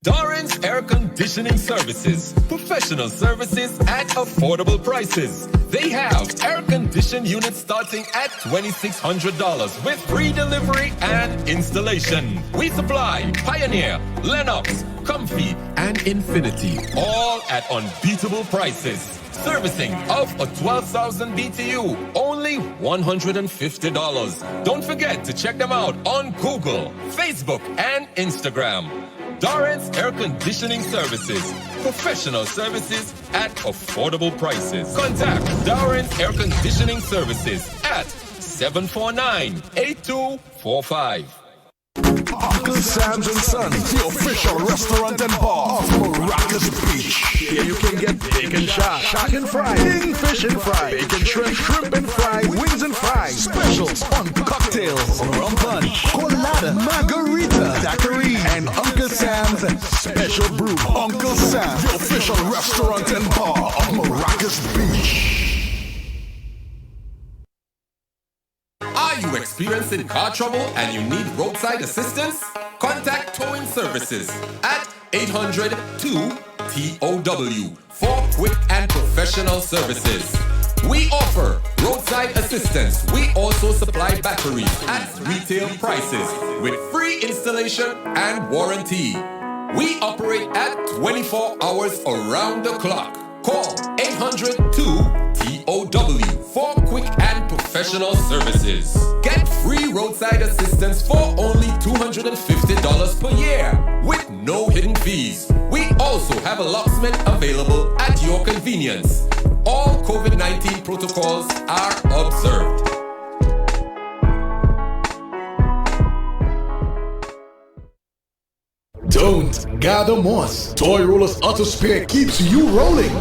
Doran's Air Conditioning Services. Professional services at affordable prices. They have air-conditioned units starting at $2,600 with free delivery and installation. We supply Pioneer, Lennox, Comfy, and Infinity, all at unbeatable prices. Servicing of a 12,000 BTU, only $150. Don't forget to check them out on Google, Facebook, and Instagram. Doran's Air Conditioning Services. Professional services at affordable prices. Contact Doran's Air Conditioning Services at 749-8245. Uncle Sam's and Sons, the official restaurant and bar of Maracas Beach. Here you can get bacon shot, shark and fry, kingfish and fry, bacon shrimp and fry, wings and fries, specials on cocktails, rum punch, colada, margarita, daiquiri, and Uncle Sam's special brew. Uncle Sam's, the official restaurant and bar of Maracas Beach. Are you experiencing car trouble and you need roadside assistance? Contact Towing Services at 800-2-TOW for quick and professional services. We offer roadside assistance. We also supply batteries at retail prices with free installation and warranty. We operate at 24 hours around the clock. Call 800-2-TOW for quick and professional services. Get free roadside assistance for only $250 per year with no hidden fees. We also have a locksmith available at your convenience. All COVID-19 protocols are observed. Don't gather moss. Toy Rollers Auto Spare keeps you rolling.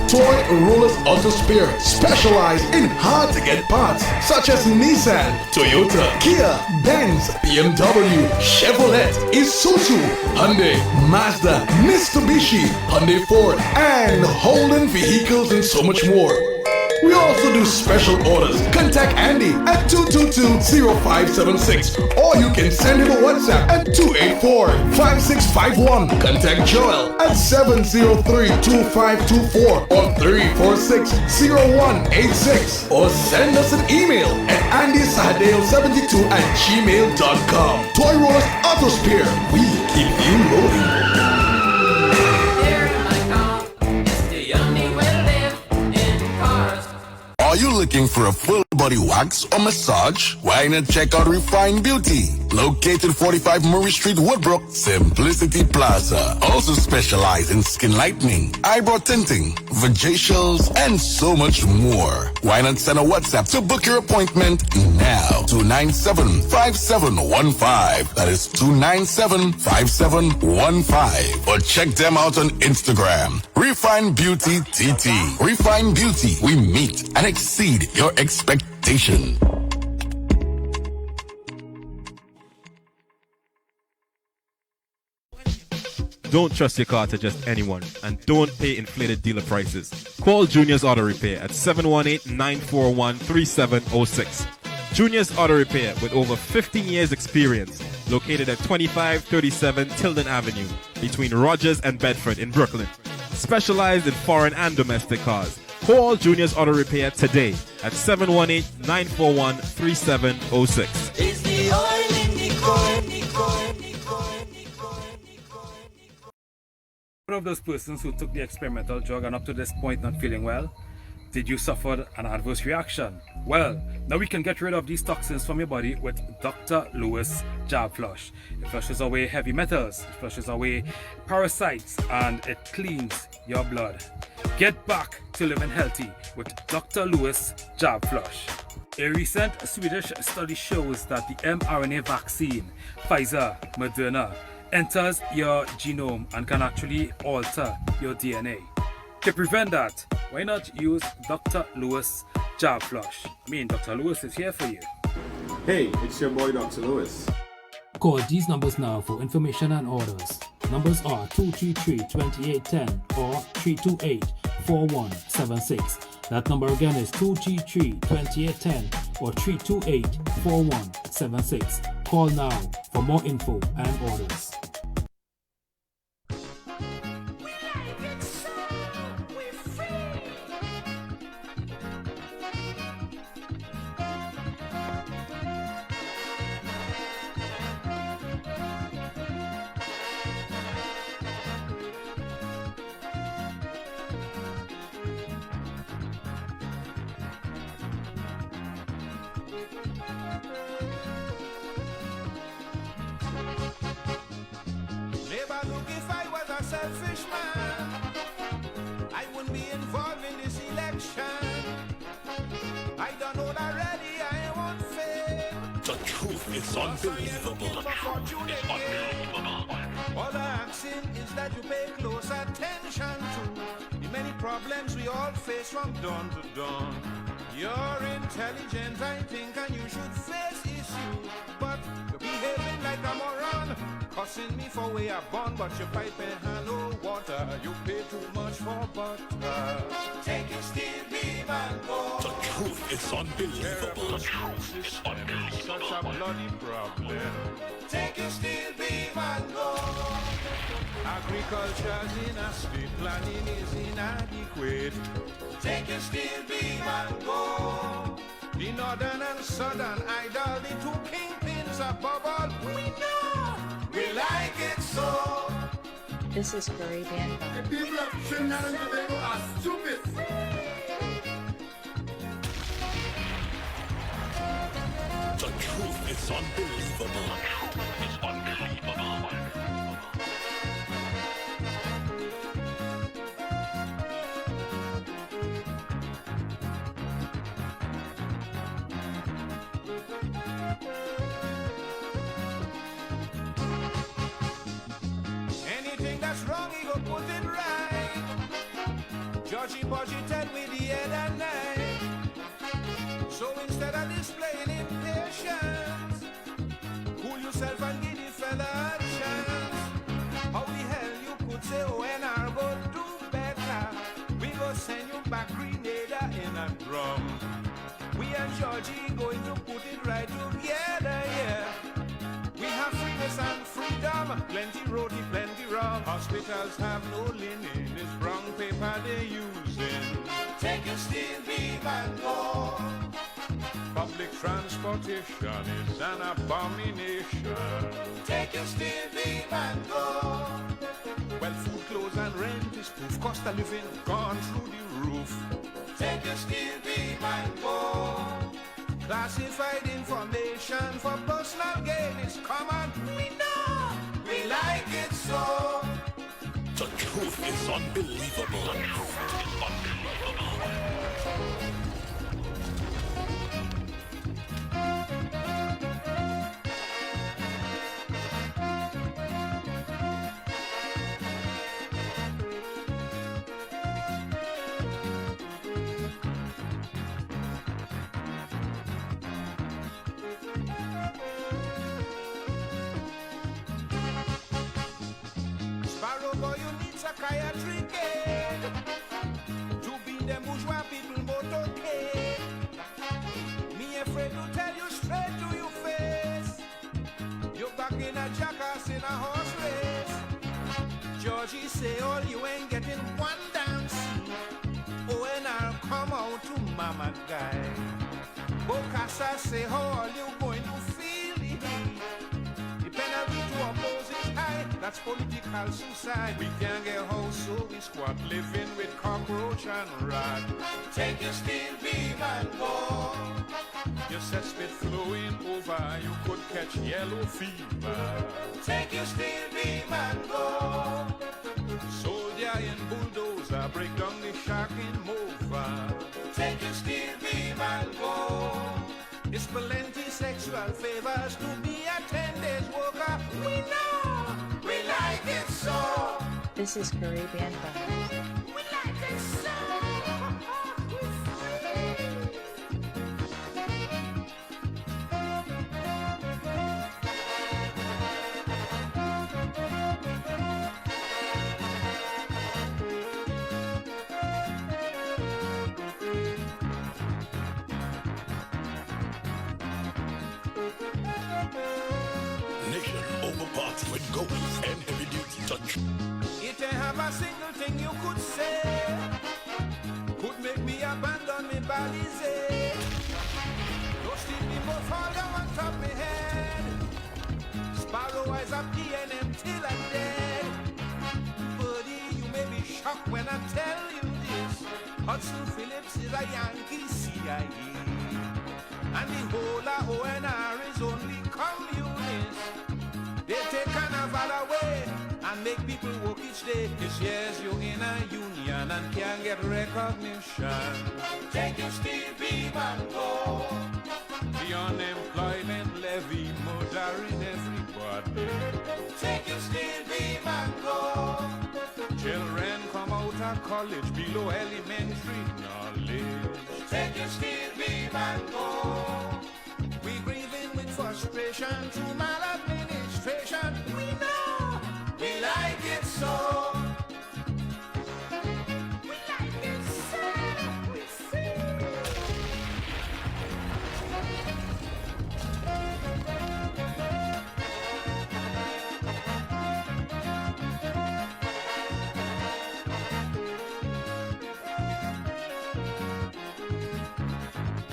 Toy Rollers Auto Spare specialize in hard-to-get parts such as Nissan, Toyota, Kia, Benz, BMW, Chevrolet, Isuzu, Hyundai, Mazda, Mitsubishi, Hyundai Ford, and Holden vehicles and so much more. We also do special orders. Contact Andy at 222-0576 or you can send him a WhatsApp at 284-5651. Contact Joel at 703-2524 or 346-0186 or send us an email at andysahadeo72@gmail.com. Toy Rollers Auto Spare. We keep you rolling. Are you looking for a full body wax or massage? Why not check out Refine Beauty? Located 45 Murray Street, Woodbrook, Simplicity Plaza. Also specialize in skin lightening, eyebrow tinting, vajacials, and so much more. Why not send a WhatsApp to book your appointment now? 297-5715. That is 297-5715. Or check them out on Instagram. Refine Beauty TT. Refine Beauty. We meet and exceed your expectation. Don't trust your car to just anyone, and don't pay inflated dealer prices. Call Junior's Auto Repair at 718-941-3706. Junior's Auto Repair with over 15 years experience, located at 2537 Tilden Avenue, between Rogers and Bedford in Brooklyn. Specialized in foreign and domestic cars. Call Junior's Auto Repair today at 718-941-3706. It's the oil in the coin. One of those persons who took the experimental drug and up to this point not feeling well? Did you suffer an adverse reaction? Well, now we can get rid of these toxins from your body with Dr. Lewis Jab Flush. It flushes away heavy metals, it flushes away parasites, and it cleans your blood. Get back to living healthy with Dr. Lewis Jab Flush. A recent Swedish study shows that the mRNA vaccine, Pfizer, Moderna, enters your genome and can actually alter your DNA. To prevent that, why not use Dr. Lewis Jab Flush? I mean, Dr. Lewis is here for you. Hey, it's your boy Dr. Lewis. Call these numbers now for information and orders. Numbers are 233-2810 or 328-4176. That number again is 233-2810 or 328-4176. Call now for more info and orders. Neighbor, look, if I was a selfish man, I wouldn't be involved in this election. I don't know already, I won't fail. The truth is unbelievable. All I'm asking is that you pay close attention to the many problems we all face from dawn to dawn. You're intelligent, I think, and you should face issues, but you're behaving like a moron, cussing me for way I'm born, but your pipe and no water. You pay too much for butter. Take your steel beam and go. The truth is unbelievable. The truth is unbelievable. Such a bloody problem. Take your steel beam and go. Agriculture's in a state, planning is inadequate. Take your steel beam and go. The northern and southern idol, the two kingpins are bubble. We know, we like it so. This is Caribbean. The people of Trinidad and Tobago are stupid. The truth is unbelievable. The truth is unbelievable. Anything that's wrong, he go put it right. Georgie Budgie tell me the other night. So instead of displaying impatience, cool yourself and give the fella a chance. How the hell you could say, oh, and I go do better? We go send you back Grenada in a drum. We and Georgie going to put it right together, yeah. We have freeness and freedom, plenty roti, plenty rum. Hospitals have no linen, it's brown paper they're using. Take your steel beam and go. Public transportation is an abomination. Take your steel beam and go. Well, food, clothes and rent is proof. Cost of living gone through the roof. Take your steel beam and go. Classified information for personal gain is common. We know, we like it so. The truth is unbelievable. The truth is unbelievable. Sparrow boy, you need psychiatric aid to be the bourgeois people motorcade. Me afraid to tell you straight to your face. You're back in a jackass in a horse race. Georgie say all you ain't getting one damn seat. Oh, and I'll come out to mama guy. Bokassa say how are you going to feel the heat? The penalty to oppose is high, that's political suicide. We can't get house, so we squat living with cockroach and rat. Take your steel beam and go. Your cesspit flowing over, you could catch yellow fever. Take your steel beam and go. Soldier and bulldozer break down the shark in mover. Take your steel beam and go. It's plenty sexual favors to be a 10 days worker. We know, we like it so. This is Caribbean Vibes. We like it so. Nation over party with goals and heavy duty touch. It ain't have a single thing you could say could make me abandon me balize. No sleep me more fall down on top me head. Sparrow eyes up PNM till I'm dead. Buddy, you may be shocked when I tell you this. Hudson Phillips is a Yankee CIA. And the whole and make people work each day. This year's you in a union and can't get recognition. Take your steel beam and go. The unemployment levy murdering everybody. Take your steel beam and go. Children come out of college below elementary knowledge. Take your steel beam and go. We grieving with frustration through maladministration. We know we like it so. We like it so. We feel.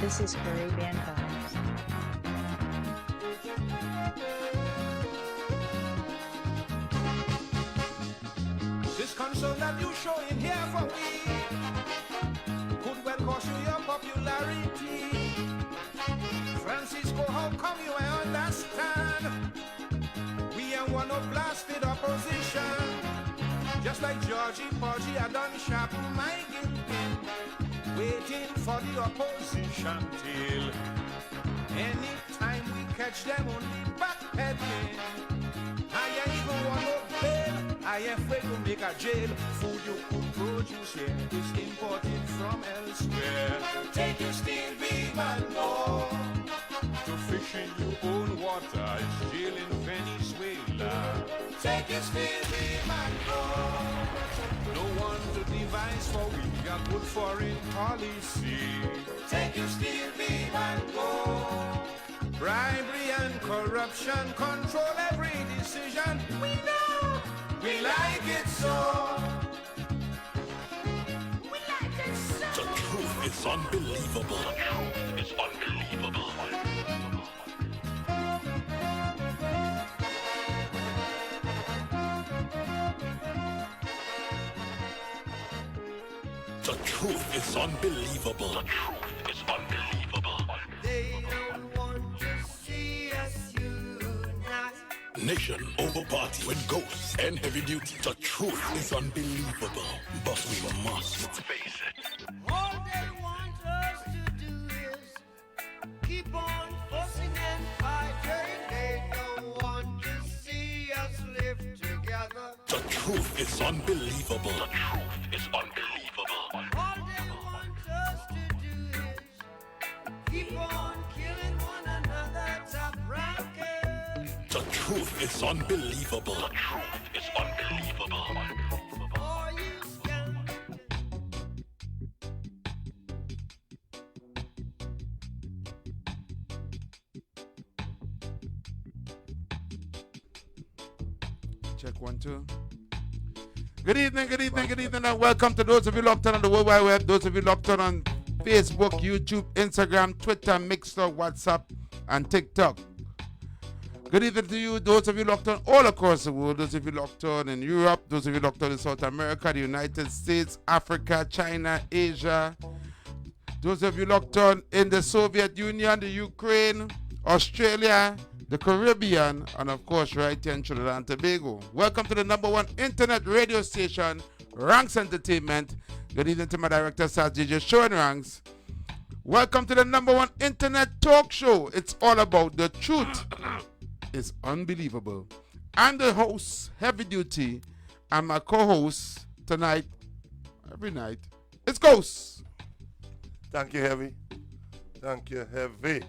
This is Caribbean Vibes. This concern that you show in here for we could well cost you your popularity. Francisco, how come you I understand? We ain't want no blasted opposition. Just like Georgie Porgy, I done sharpen my gilpin, waiting for the opposition till anytime we catch them only backpedaling. I ain't even want no bail. I ain't afraid to make a jail. Food you could produce here is imported from elsewhere. Take your steel beam and go. To fish in your own water is jail in Venezuela. Take your steel beam and go. No one to devise for we a good foreign policy. Take your steel beam and go. Bribery and corruption control every decision. We know we like it so. We like it so. The truth is unbelievable. The truth is unbelievable. The truth is unbelievable. The truth is unbelievable. They don't want to see us unite. Nation over party with ghosts and heavy duty. The truth is unbelievable. But we must face it. All they want us to do is keep on fussing and fighting. They don't want to see us live together. The truth is unbelievable. The truth is unbelievable. All they want us to do is keep on killing one another. Top rankers. The truth is unbelievable. The truth is unbelievable. Or you scam. Check 1, 2. Good evening, and welcome to those of you locked on the World Wide Web, those of you locked on Facebook, YouTube, Instagram, Twitter, Mixer, WhatsApp, and TikTok. Good evening to you, those of you locked on all across the world, those of you locked on in Europe, those of you locked on in South America, the United States, Africa, China, Asia, those of you locked on in the Soviet Union, the Ukraine, Australia, the Caribbean, and of course right here in Trinidad and Tobago. Welcome to the #1 internet radio station, Ranks Entertainment. Good evening to my director, Saz DJ Show and Ranks. Welcome to the #1 internet talk show. It's all about the truth. It's unbelievable. I'm the host, Heavy Duty, and my co-host tonight, every night, it's Ghost. Thank you, Heavy. Thank you, Heavy.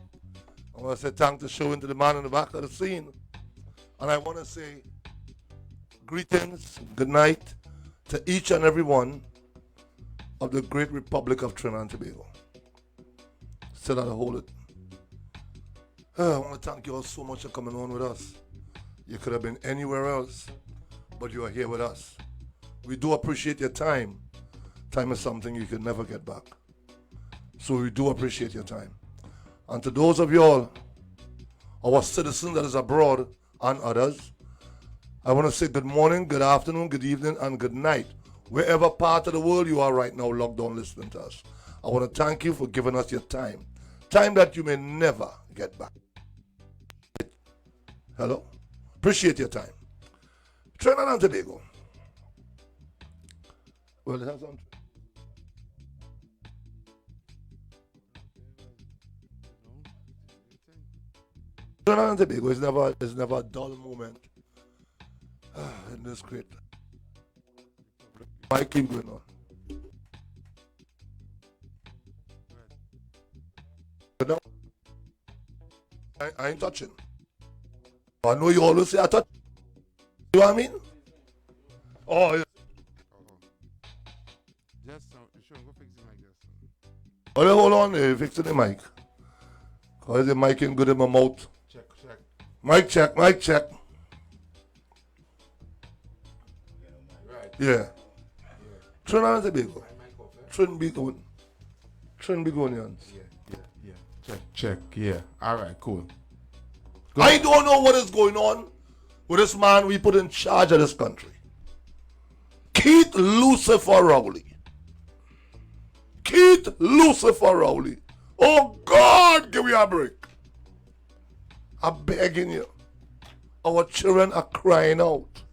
I want to say thank the show into the man in the back of the scene. And I want to say greetings, good night to each and every one of the great Republic of Trinidad and Tobago. Still how to hold it. I want to thank you all so much for coming on with us. You could have been anywhere else, but you are here with us. We do appreciate your time. Time is something you can never get back. So we do appreciate your time. And to those of y'all, our citizens that is abroad and others, I want to say good morning, good afternoon, good evening, and good night. Wherever part of the world you are right now locked on listening to us. I want to thank you for giving us your time. Time that you may never get back. Hello? Appreciate your time. Trinidad and Tobago. Well, it has some. Trinidad and Tobago is never a dull moment in this great. I keep going on. But no, I ain't touching. I know you always say I touch. You know what I mean? Oh, yeah. Just sure, go fix the mic. Just. Hold on, fixing the mic. Cause the mic ain't good in my mouth. Check. Mic check. Right. Yeah. Trinidad and Tobago. Trinbagonians. Yeah. Check. Yeah. All right. Cool. I don't know what is going on with this man we put in charge of this country. Keith Lucifer Rowley. Oh God, give me a break. I'm begging you. Our children are crying out.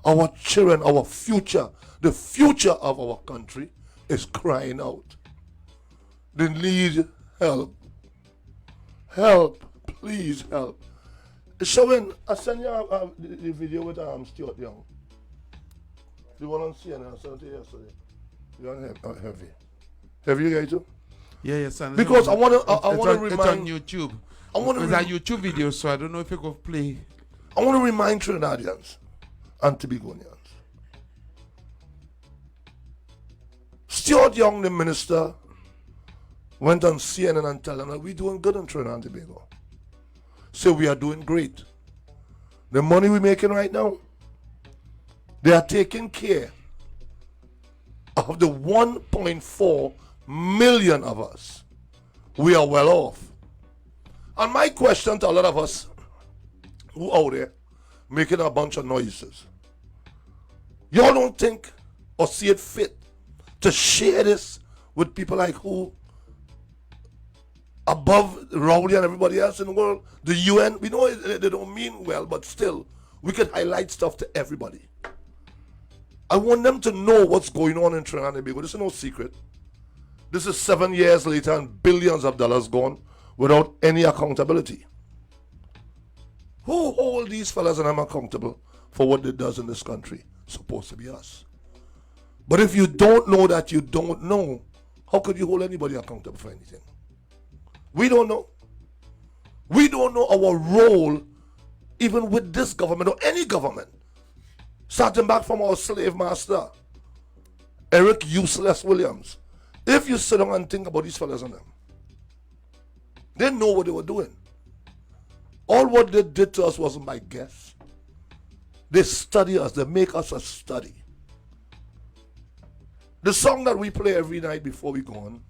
Our children, our future, the future of our country is crying out. They need help. Help. Please help. Showing, I sent you the video with Stuart Young. The one on CNN, I sent it yesterday. You on Heavy. Heavy you guys too? Yeah, son. Because I want to It's remind. on YouTube. It's a YouTube video, so I don't know if you could play. I want to remind Trinidadians and Tobagonians. Stuart Young, the minister, went on CNN and told them that we're doing good in Trinidad and Tobago. So we are doing great. The money we're making right now, they are taking care of the 1.4 million of us. We are well off. And my question to a lot of us who out there making a bunch of noises, y'all don't think or see it fit to share this with people like who above Rowley and everybody else in the world, the UN? We know they don't mean well, but still, we can highlight stuff to everybody. I want them to know what's going on in Trinidad and Tobago. This is no secret. This is 7 years later and billions of dollars gone without any accountability. Who hold these fellas and I'm accountable for what they does in this country? Supposed to be us. But if you don't know that you don't know, how could you hold anybody accountable for anything? We don't know. We don't know our role even with this government or any government. Starting back from our slave master, Eric Useless Williams. If you sit down and think about these fellas and them, they know what they were doing. All what they did to us wasn't by guess. They study us. They make us a study. The song that we play every night before we go on,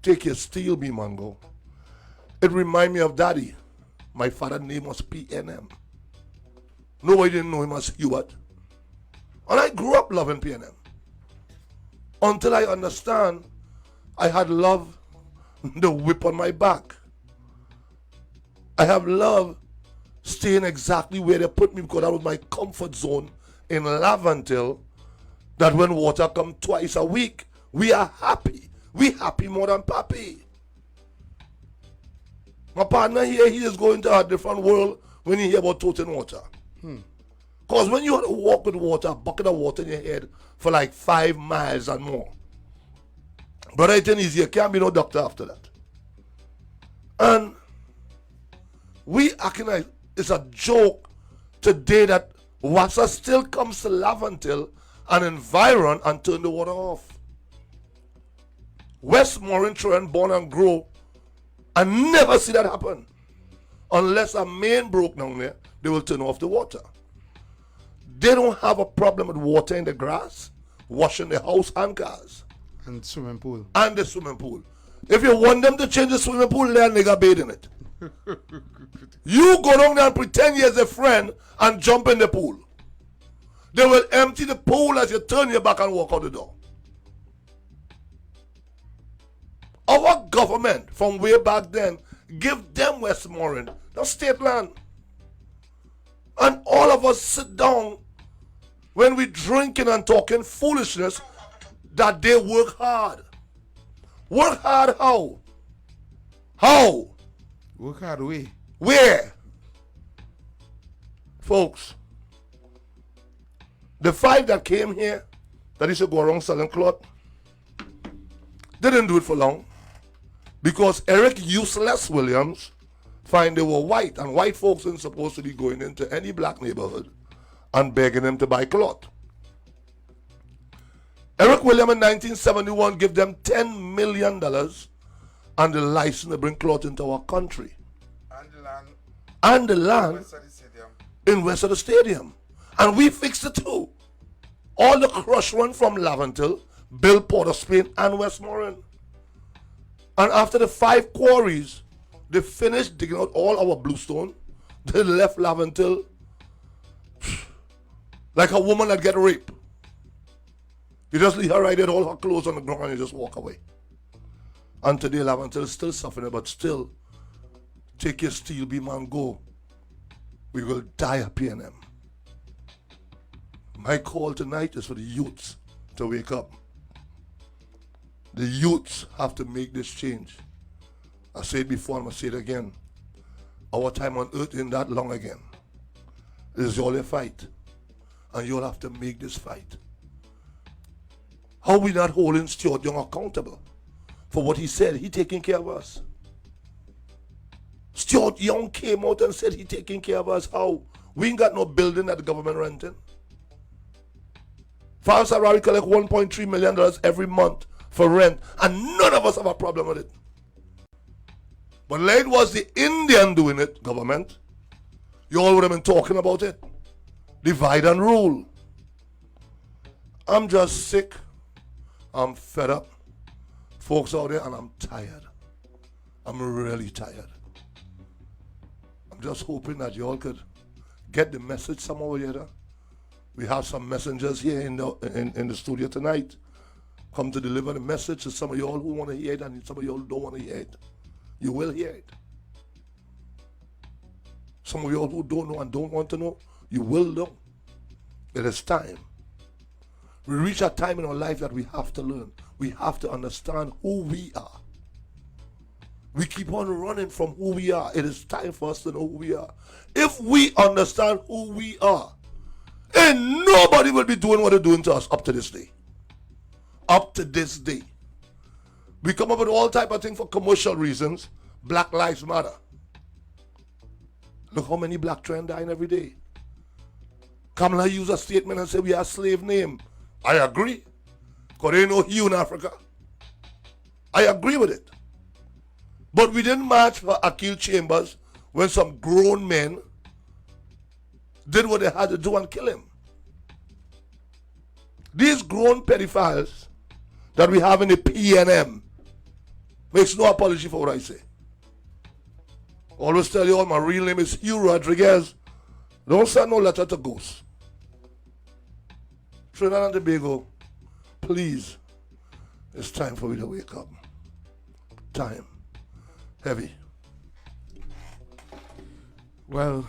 Take Your Steel Me Mango, it reminds me of Daddy. My father's name was PNM. Nobody didn't know him as Hubert. And I grew up loving PNM. Until I understand, I had love the whip on my back. I have love staying exactly where they put me because that was my comfort zone in Laventille. That when water come twice a week, we are happy. We happy more than Papi. My partner here, he is going to a different world when he hear about toting water. Because when you have to walk with water, a bucket of water in your head for like 5 miles and more. Brother, it ain't easy. You can't be no doctor after that. And we acting like it's a joke today that Wassa still comes to Laventille and environ and turn the water off. Westmoreland, Troy, born and grow, and never see that happen. Unless a main broke down there, they will turn off the water. They don't have a problem with water in the grass, washing the house and cars. And swimming pool. And the swimming pool. If you want them to change the swimming pool, let a nigga bathe in it. You go down there and pretend you're a friend and jump in the pool. They will empty the pool as you turn your back and walk out the door. Our government from way back then give them Westmoreland, not state land. And all of us sit down when we drinking and talking foolishness that they work hard. Work hard how? How? Work hard way. Where? Folks, the 5 that came here that used to go around selling cloth didn't do it for long because Eric Useless Williams find they were white, and white folks ain't supposed to be going into any black neighborhood and begging them to buy cloth. Eric Williams in 1971 gave them $10 million and the license to bring cloth into our country. And the land in west of the stadium. And we fixed it too. All the crush run from Laventil, Bill Porter Spain, and Westmoreland. And after the 5 quarries, they finished digging out all our bluestone. They left Laventil like a woman that get raped. You just leave her right there, all her clothes on the ground, and you just walk away. And today Laventil is still suffering, but still, take your steel beam and go. We will die at PNM. My call tonight is for the youths to wake up. The youths have to make this change. I said it before, I'm going to say it again. Our time on earth ain't that long again. This is all a fight. And you'll have to make this fight. How we not holding Stuart Young accountable for what he said? He taking care of us. Stuart Young came out and said he taking care of us. How? We ain't got no building that the government renting. Farm Sarari collect $1.3 million every month for rent, and none of us have a problem with it. But like was the Indian doing it, government, you all would have been talking about it. Divide and rule. I'm just sick. I'm fed up. Folks out there, and I'm tired. I'm really tired. I'm just hoping that you all could get the message somehow or the other. We have some messengers here in the studio tonight. Come to deliver the message to some of you all who want to hear it and some of you all who don't want to hear it. You will hear it. Some of you all who don't know and don't want to know, you will know. It is time. We reach a time in our life that we have to learn. We have to understand who we are. We keep on running from who we are. It is time for us to know who we are. If we understand who we are, and nobody will be doing what they're doing to us up to this day. Up to this day. We come up with all type of things for commercial reasons. Black Lives Matter. Look how many black children dying every day. Kamala used a statement and said we are a slave name. I agree. Because there ain't no hue in Africa. I agree with it. But we didn't march for Akil Chambers when some grown men did what they had to do and kill him. These grown pedophiles that we have in the PNM makes no apology for what I say. Always tell you all my real name is Hugh Rodriguez. Don't send no letter to ghosts. Trinidad and Tobago, please, it's time for me to wake up. Time. Heavy. Well,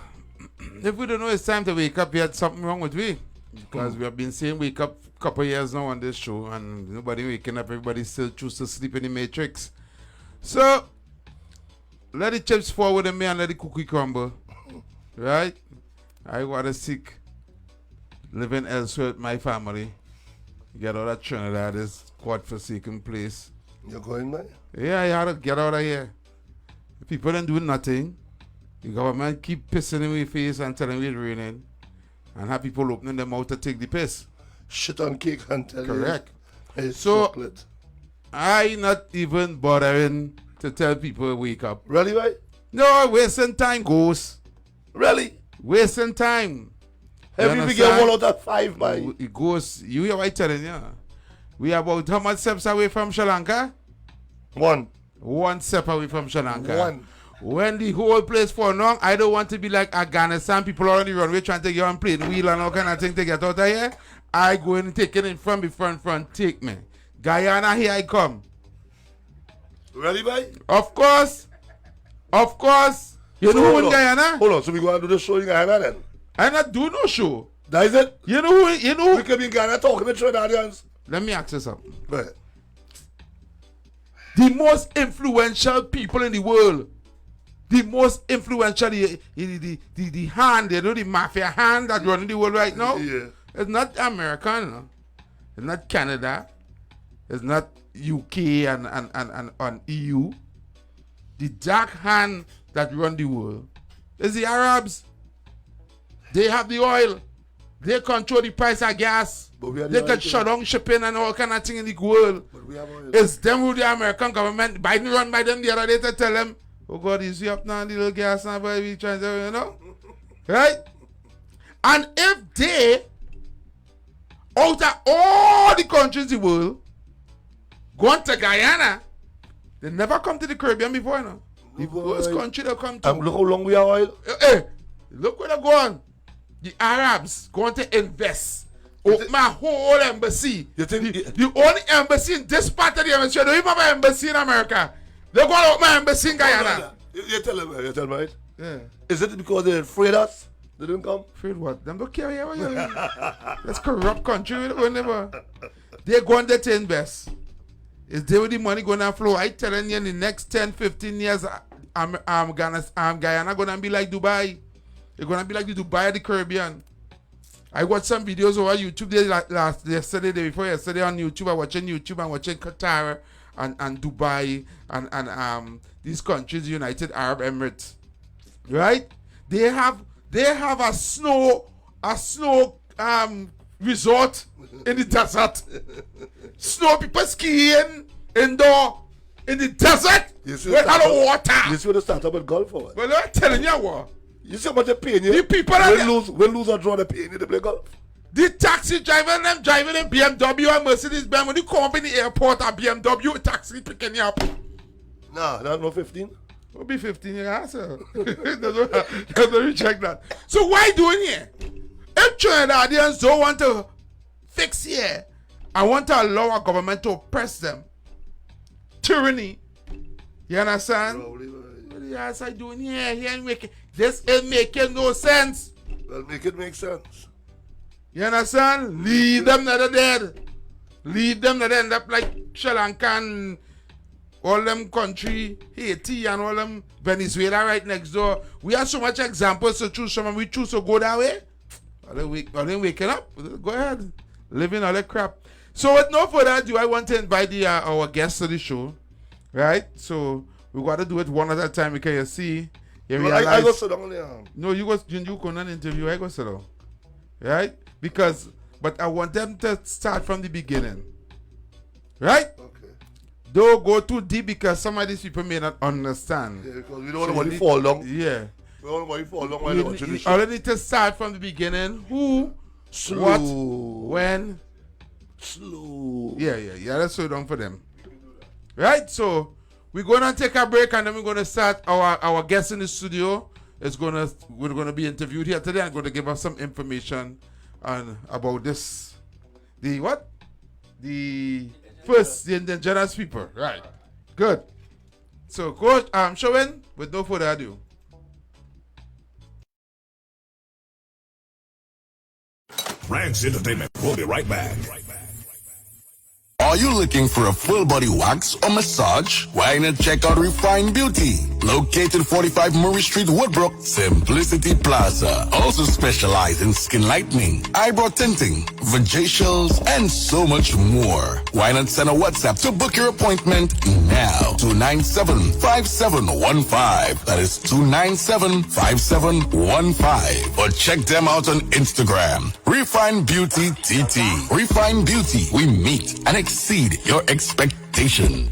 if we don't know it's time to wake up, we had something wrong with we. Because we have been saying wake up a couple of years now on this show, and nobody waking up, everybody still choose to sleep in the matrix. So, let the chips fall with me and let the cookie crumble. Right? I want to seek living elsewhere with my family. Get out of Trinidad, this God-forsaken place. You're going, man? Yeah, I had to get out of here. People don't do nothing. The government keep pissing in my face and telling me it's raining. And have people opening them out to take the piss. Shit on cake and tell Correct. You it's so, chocolate. I not even bothering to tell people wake up. Really, right? No, wasting time, Ghost. Really? Wasting time. Every we get 1 out of 5, man. It goes, you hear what I'm telling you? We are about how much steps away from Sri Lanka? 1. 1 step away from Sri Lanka. 1. When the whole place for long, I don't want to be like Afghanistan. People are on the runway trying to get on plane wheel and all kind of thing to get out of here. I go and take it in front, take me. Guyana, here I come. Really, boy? Of course. Of course. You so know who in Guyana? Hold on, so we going to do the show in Guyana then? I not do no show. That is it. You know who? We could be in Ghana talking with Trinidadians. Let me ask you something. Go ahead. The most influential people in the world, the most influential, the hand, you know, the mafia hand that running the world right now, it's not American, no? It's not Canada, it's not UK and EU. The dark hand that run the world is the Arabs. They have the oil. They control the price of gas. They can shut down shipping and all kind of thing in the world. It's them who the American government, Biden run by them the other day to tell them, oh God, is he up now, the little gas now, but we trying to, you know? Right? And if they, out of all the countries in the world, going to Guyana, they never come to the Caribbean before, you know? The first country they come to. And look how long we are oil. Hey, look where they're going. The Arabs going to invest. Open my whole embassy. You think the only embassy in this part of the hemisphere, don't even have an embassy in America. They're going to open my embassy in Guyana. You tell them, right? Yeah. Is it because they're afraid of us? They didn't come? Afraid what? Them don't care here. That's corrupt country. They're going there to invest. Is there with the money going to flow? I telling you, in the next 10, 15 years, Guyana going to be like Dubai. They're going to be like the Dubai of the Caribbean. I watched some videos over YouTube yesterday, day before yesterday on YouTube. I watching YouTube and watching Qatar and Dubai and these countries, United Arab Emirates. Right? They have a snow resort in the desert. Snow people skiing indoor in the desert with water. You see what they start up with golf for? Well, I'm telling you what. You see how much they paying you? The people we'll lose or draw, they paying you to play golf. The taxi driver, them driving in BMW and Mercedes-Benz, when you come up in the airport at BMW, taxi picking you up. Nah, that's not 15. Will be 15 years, sir. Doesn't reject that. So why doing here? If Trinidadians don't want to fix here, I want to allow our government to oppress them. Tyranny. You understand? What the ass I doing here? This is making no sense. Well, make it make sense. You understand? Leave them that are dead. Leave them that end up like Sri Lanka and all them country, Haiti and all them Venezuela right next door. We have so much examples to choose from and we choose to go that way. Are they waking up? Go ahead. Living all that crap. So with no further ado, I want to invite our guests to the show. Right? So we got to do it one at a time because you see. I go sit down there. No, you go on an interview. I go sit down. Right? But I want them to start from the beginning. Right? Okay. Don't go too deep because some of these people may not understand. Yeah, because we don't want anybody fall down. Yeah. We don't want anybody fall down while they watching the show. I need to start from the beginning. Who, what, when. Slow. Yeah. Let's slow down for them. Right? So we're gonna take a break and then we're gonna start our guest in the studio. We're gonna be interviewed here today and going to give us some information about this. The indigenous people. Right. Good. So Coach, Showin, with no further ado. Rance Entertainment. We'll be right back. Are you looking for a full body wax or massage? Why not check out Refined Beauty? Located 45 Murray Street, Woodbrook, Simplicity Plaza. Also specialize in skin lightening, eyebrow tinting, vajacials, and so much more. Why not send a WhatsApp to book your appointment now? 297-5715. That is 297-5715. Or check them out on Instagram. Refined Beauty TT. Refined Beauty. We meet and exceed your expectation.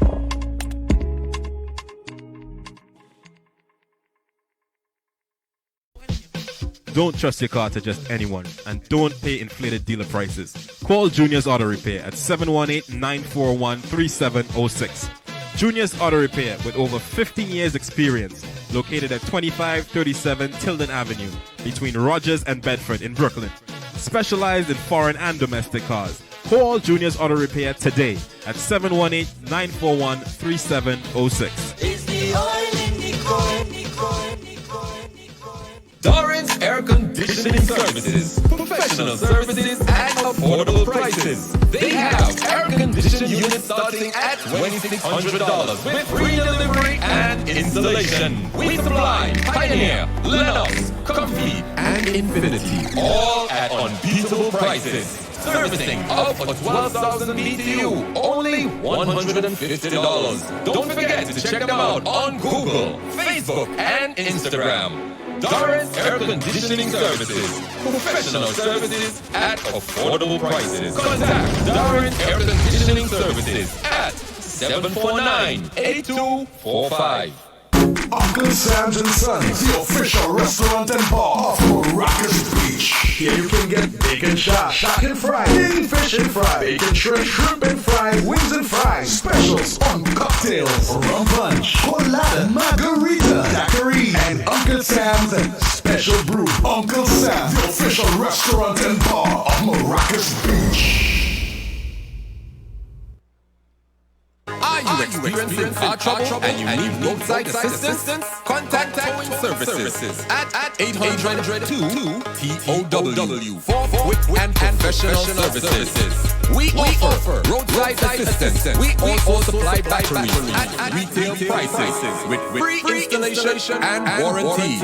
Don't trust your car to just anyone and don't pay inflated dealer prices. Call Junior's Auto Repair at 718-941-3706. Junior's Auto Repair with over 15 years experience, located at 2537 Tilden Avenue between Rogers and Bedford in Brooklyn. Specialized in foreign and domestic cars. Call Junior's Auto Repair today at 718-941-3706. It's the oil in the coin, Doran's Air Conditioning Service. Services. Professional services at affordable prices. They have air conditioning units starting at $2,600 with free delivery and installation. We supply Pioneer, Lennox, Comfy, and Infinity, all at unbeatable prices. Servicing up for 12,000 BTU, only $150. Don't forget to check them out on Google, Facebook, and Instagram. Doris Air Conditioning Services. Professional services at affordable prices. Contact Doris Air Conditioning Services at 749-8245. Uncle Sam's and Sons, the official restaurant and bar of Maracas Beach. Here you can get bacon shot, shark and fry, kingfish and fry, bacon shrimp and fries, wings and fries, specials on cocktails, rum punch, colada, margarita, daiquiri, and Uncle Sam's and special brew. Uncle Sam's, the official restaurant and bar of Maracas Beach. Are you experiencing car trouble and you need roadside assistance? Contact Towing Services at 800-2-TOW for quick and professional services. We offer roadside assistance. We also supply batteries at retail prices with free installation and warranty.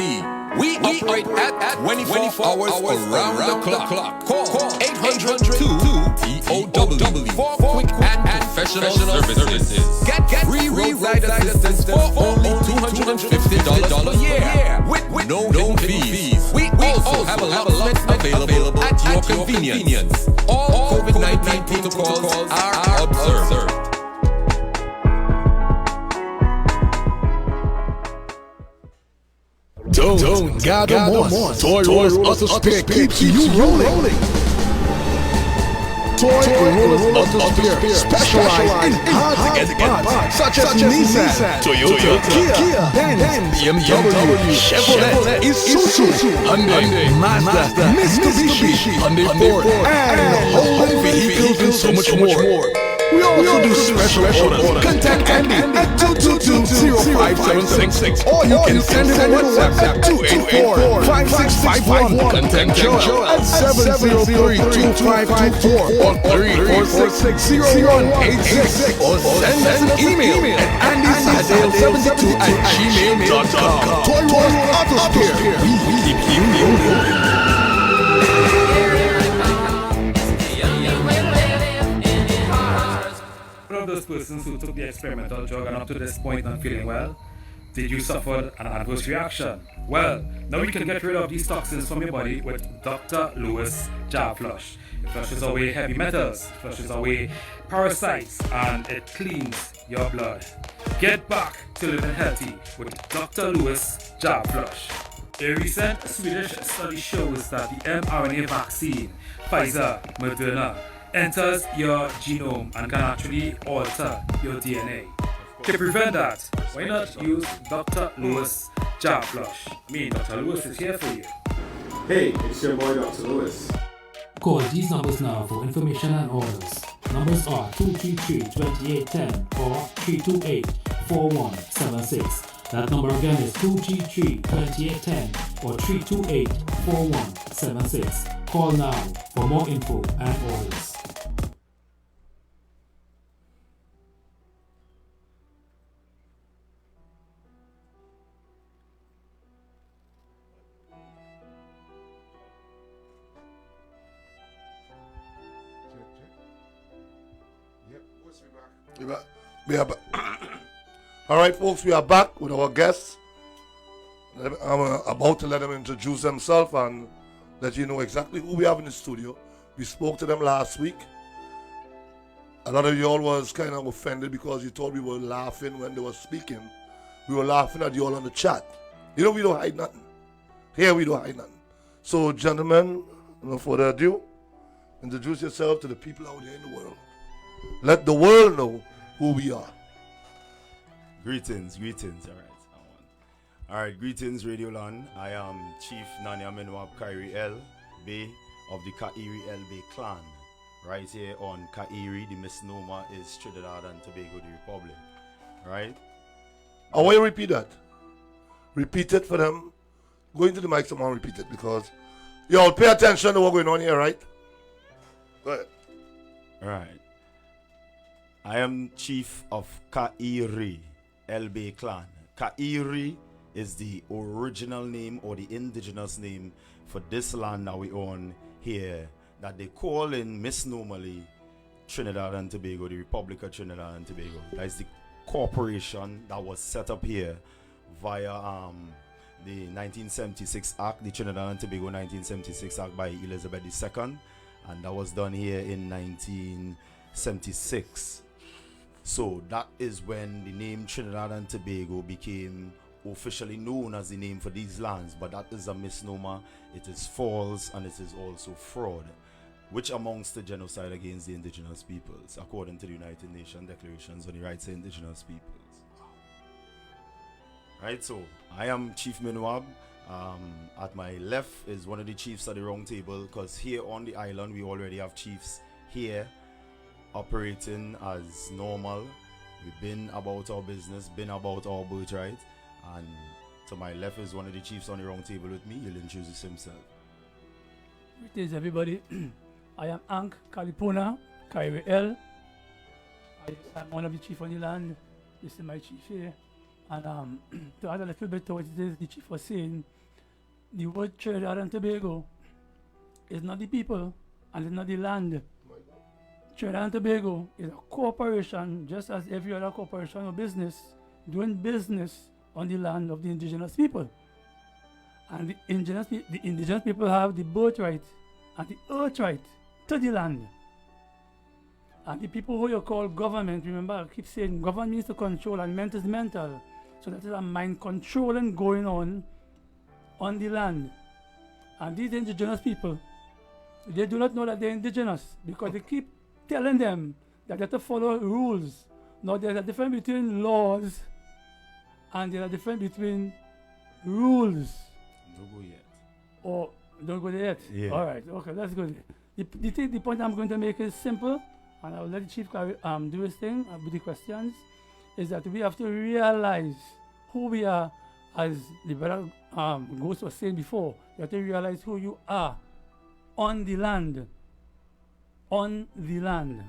We operate at 24 hours around the clock. Call 800-2-TOW for quick and professional services. Get free roadside assistance for only $250 a year with no fees. We also have allotments available at your convenience. All COVID-19 protocols are observed. Don't gather more. Toy Rollers Auto Spare keeps you rolling. Toy Rollers Auto Spare specialize in hard-to-get parts such as Nissan, Toyota, Kia, Benz, BMW, Chevrolet, Isuzu, Hyundai, Mazda, Mitsubishi, Hyundai Ford, and home vehicles and so much more. We also do special orders. Contact Andy at 222-0576, or you can send him a WhatsApp at 284-5651. Contact Joe at 703-2524 or 3446-0186, or send us an email at andysadale72@gmail.com. Toy Rollers Auto Spare. We keep you moving. Those persons who took the experimental drug and up to this point not feeling well? Did you suffer an adverse reaction? Well, now you can get rid of these toxins from your body with Dr. Lewis Jab Flush. It flushes away heavy metals, flushes away parasites, and it cleans your blood. Get back to living healthy with Dr. Lewis Jab Flush. A recent Swedish study shows that the mRNA vaccine, Pfizer, Moderna, enters your genome and can actually alter your DNA. To prevent that, why not use Dr. Lewis Jab Flush? Dr. Lewis is here for you. Hey, it's your boy Dr. Lewis. Call these numbers now for information and orders. Numbers are 233-2810 or 328-4176. That number again is 233-2810 or 328-4176. Call now for more info and orders. We are back. All right, folks, we are back with our guests. I'm about to let them introduce themselves and let you know exactly who we have in the studio. We spoke to them last week. A lot of y'all was kind of offended because you thought we were laughing when they were speaking. We were laughing at y'all on the chat. You know, we don't hide nothing. Here we don't hide nothing. So, gentlemen, no further ado, introduce yourself to the people out there in the world. Let the world know who we are. Greetings. All right, greetings, Radio Land. I am Chief Nanya Menwab Kairi El Bay of the Kairi El Bay clan. Right here on Kairi, the misnomer is Trinidad and Tobago, the Republic. Right? I want you to repeat that. Repeat it for them. Go into the mic, someone repeat it, because Y'all pay attention to what's going on here, right? Go ahead. Right. I am chief of Kairi Elbe clan. Kairi is the original name or the indigenous name for this land that we own here, that they call in misnomerly Trinidad and Tobago, the Republic of Trinidad and Tobago. That is the corporation that was set up here via the 1976 Act, the Trinidad and Tobago 1976 Act by Elizabeth II, and that was done here in 1976. So that is when the name Trinidad and Tobago became officially known as the name for these lands, but that is a misnomer. It is false and it is also fraud, which amounts to genocide against the indigenous peoples, according to the United Nations Declarations on the Rights of Indigenous Peoples. Right, so I am Chief Minwab. At my left is one of the chiefs at the round table, because here on the island we already have chiefs here operating as normal. We've been about our business, been about our birthright, and to my left is one of the chiefs on the round table with me. He'll introduce himself. Greetings, everybody. I am Ankh Kalipuna Kairi L. I'm one of the chief on the land. This is my chief here. And to add a little bit to what it is the chief was saying, the word Trinidad and Tobago is not the people and it's not the land. Trinidad and Tobago is a corporation, just as every other corporation or business, doing business on the land of the indigenous people. And the indigenous people have the birthright and the earthright to the land. And the people who you call government, remember I keep saying government means to control and mental is mental. So that is a mind controlling going on the land. And these indigenous people, they do not know that they're indigenous because they keep telling them that they have to follow rules. Now there's a difference between laws and there's a difference between rules. Don't go yet. Oh, don't go there yet? Yeah. All right, okay, that's good. The point I'm going to make is simple, and I'll let the chief do his thing with the questions, is that we have to realize who we are, as the brother Ghost was saying before. You have to realize who you are on the land. On the land.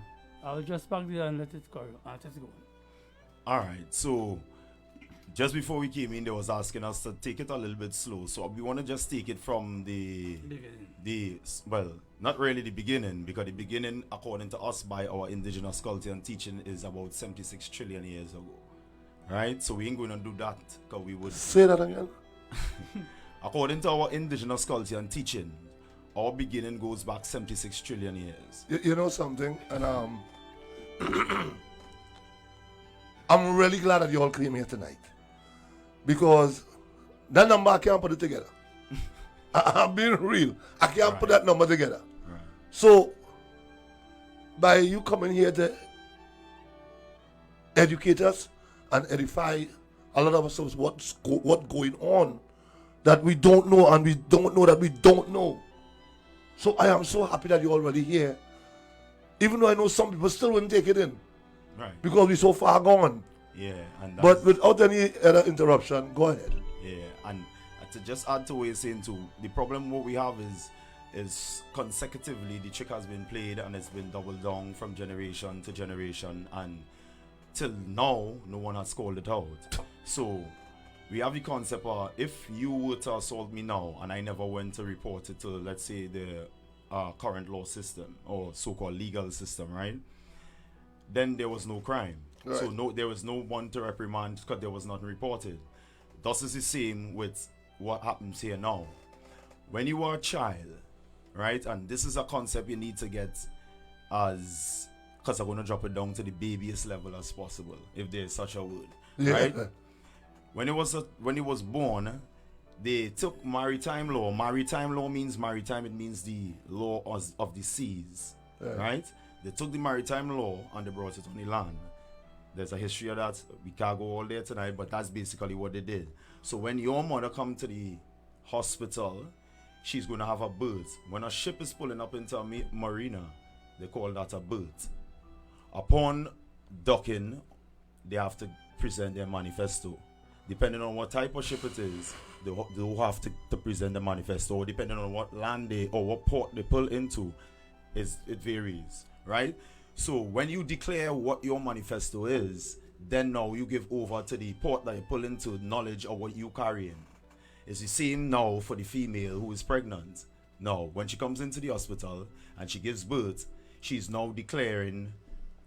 I'll just park there and let it go. Just go. All right, so just before we came in, they was asking us to take it a little bit slow. So we want to just take it from the well, not really the beginning, because the beginning, according to us, by our indigenous culture and teaching, is about 76 trillion years ago. Right? So we ain't going to do that, because we would say that again. According to our indigenous culture and teaching, our beginning goes back 76 trillion years. You know something, and I'm really glad that you all came here tonight, because that number I can't put it together. I'm being real. I can't put that number together. Right. So, by you coming here to educate us and edify a lot of us of what's going on that we don't know, and we don't know that we don't know. So I am so happy that you're already here, even though I know some people still wouldn't take it in, right? Because we're so far gone. Yeah, and but without any other interruption, go ahead. Yeah, and to just add to what you're saying too, the problem what we have is consecutively the trick has been played and it's been doubled down from generation to generation, and till now no one has called it out. So we have the concept of, if you were to assault me now and I never went to report it to, let's say, the current law system or so-called legal system, right? Then there was no crime. Right. So there was no one to reprimand because there was nothing reported. Thus is the same with what happens here now. When you are a child, right, and this is a concept you need to get as, because I'm going to drop it down to the babyest level as possible, if there's such a word, right? When he was born, they took maritime law. Maritime law means maritime. It means the law of the seas, right? They took the maritime law and they brought it on the land. There's a history of that. We can't go all there tonight, but that's basically what they did. So when your mother come to the hospital, she's going to have a birth. When a ship is pulling up into a marina, they call that a birth. Upon docking, they have to present their manifesto. depending on what type of ship it is, they'll have to present the manifesto, or depending on what land they or what port they pull into, it varies, right? So when you declare what your manifesto is, then now you give over to the port that you pull into knowledge of what you carrying. It's the same now for the female who is pregnant. Now, when she comes into the hospital and she gives birth, she's now declaring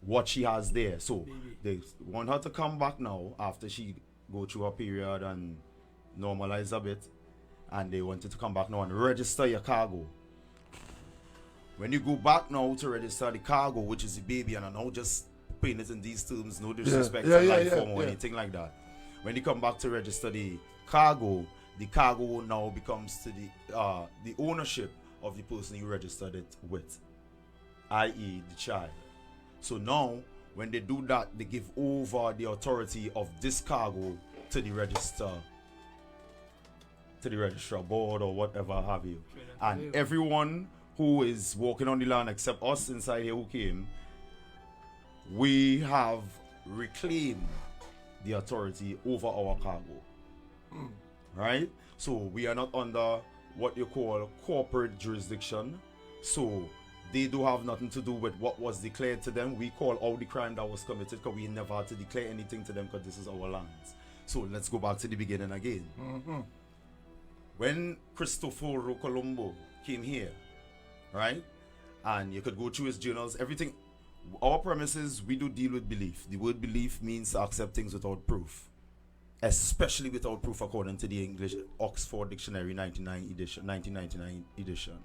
what she has there. So they want her to come back now after she go through her period and normalize a bit, and they want you to come back now and register your cargo. When you go back now to register the cargo, which is the baby, and I know just putting it in these terms, no disrespect to life form or anything like that. When you come back to register the cargo now becomes to the ownership of the person you registered it with, i.e. the child. So now, when they do that, they give over the authority of this cargo to the registrar board or whatever have you. And everyone who is walking on the land except us inside here who came, we have reclaimed the authority over our cargo. Right? So we are not under what you call corporate jurisdiction. So they do have nothing to do with what was declared to them. We call out the crime that was committed because we never had to declare anything to them because this is our lands. So let's go back to the beginning again. When Cristoforo Colombo came here, right? And you could go through his journals, everything. Our premises, we do deal with belief. The word belief means to accept things without proof. Especially without proof according to the English Oxford Dictionary 1999 edition.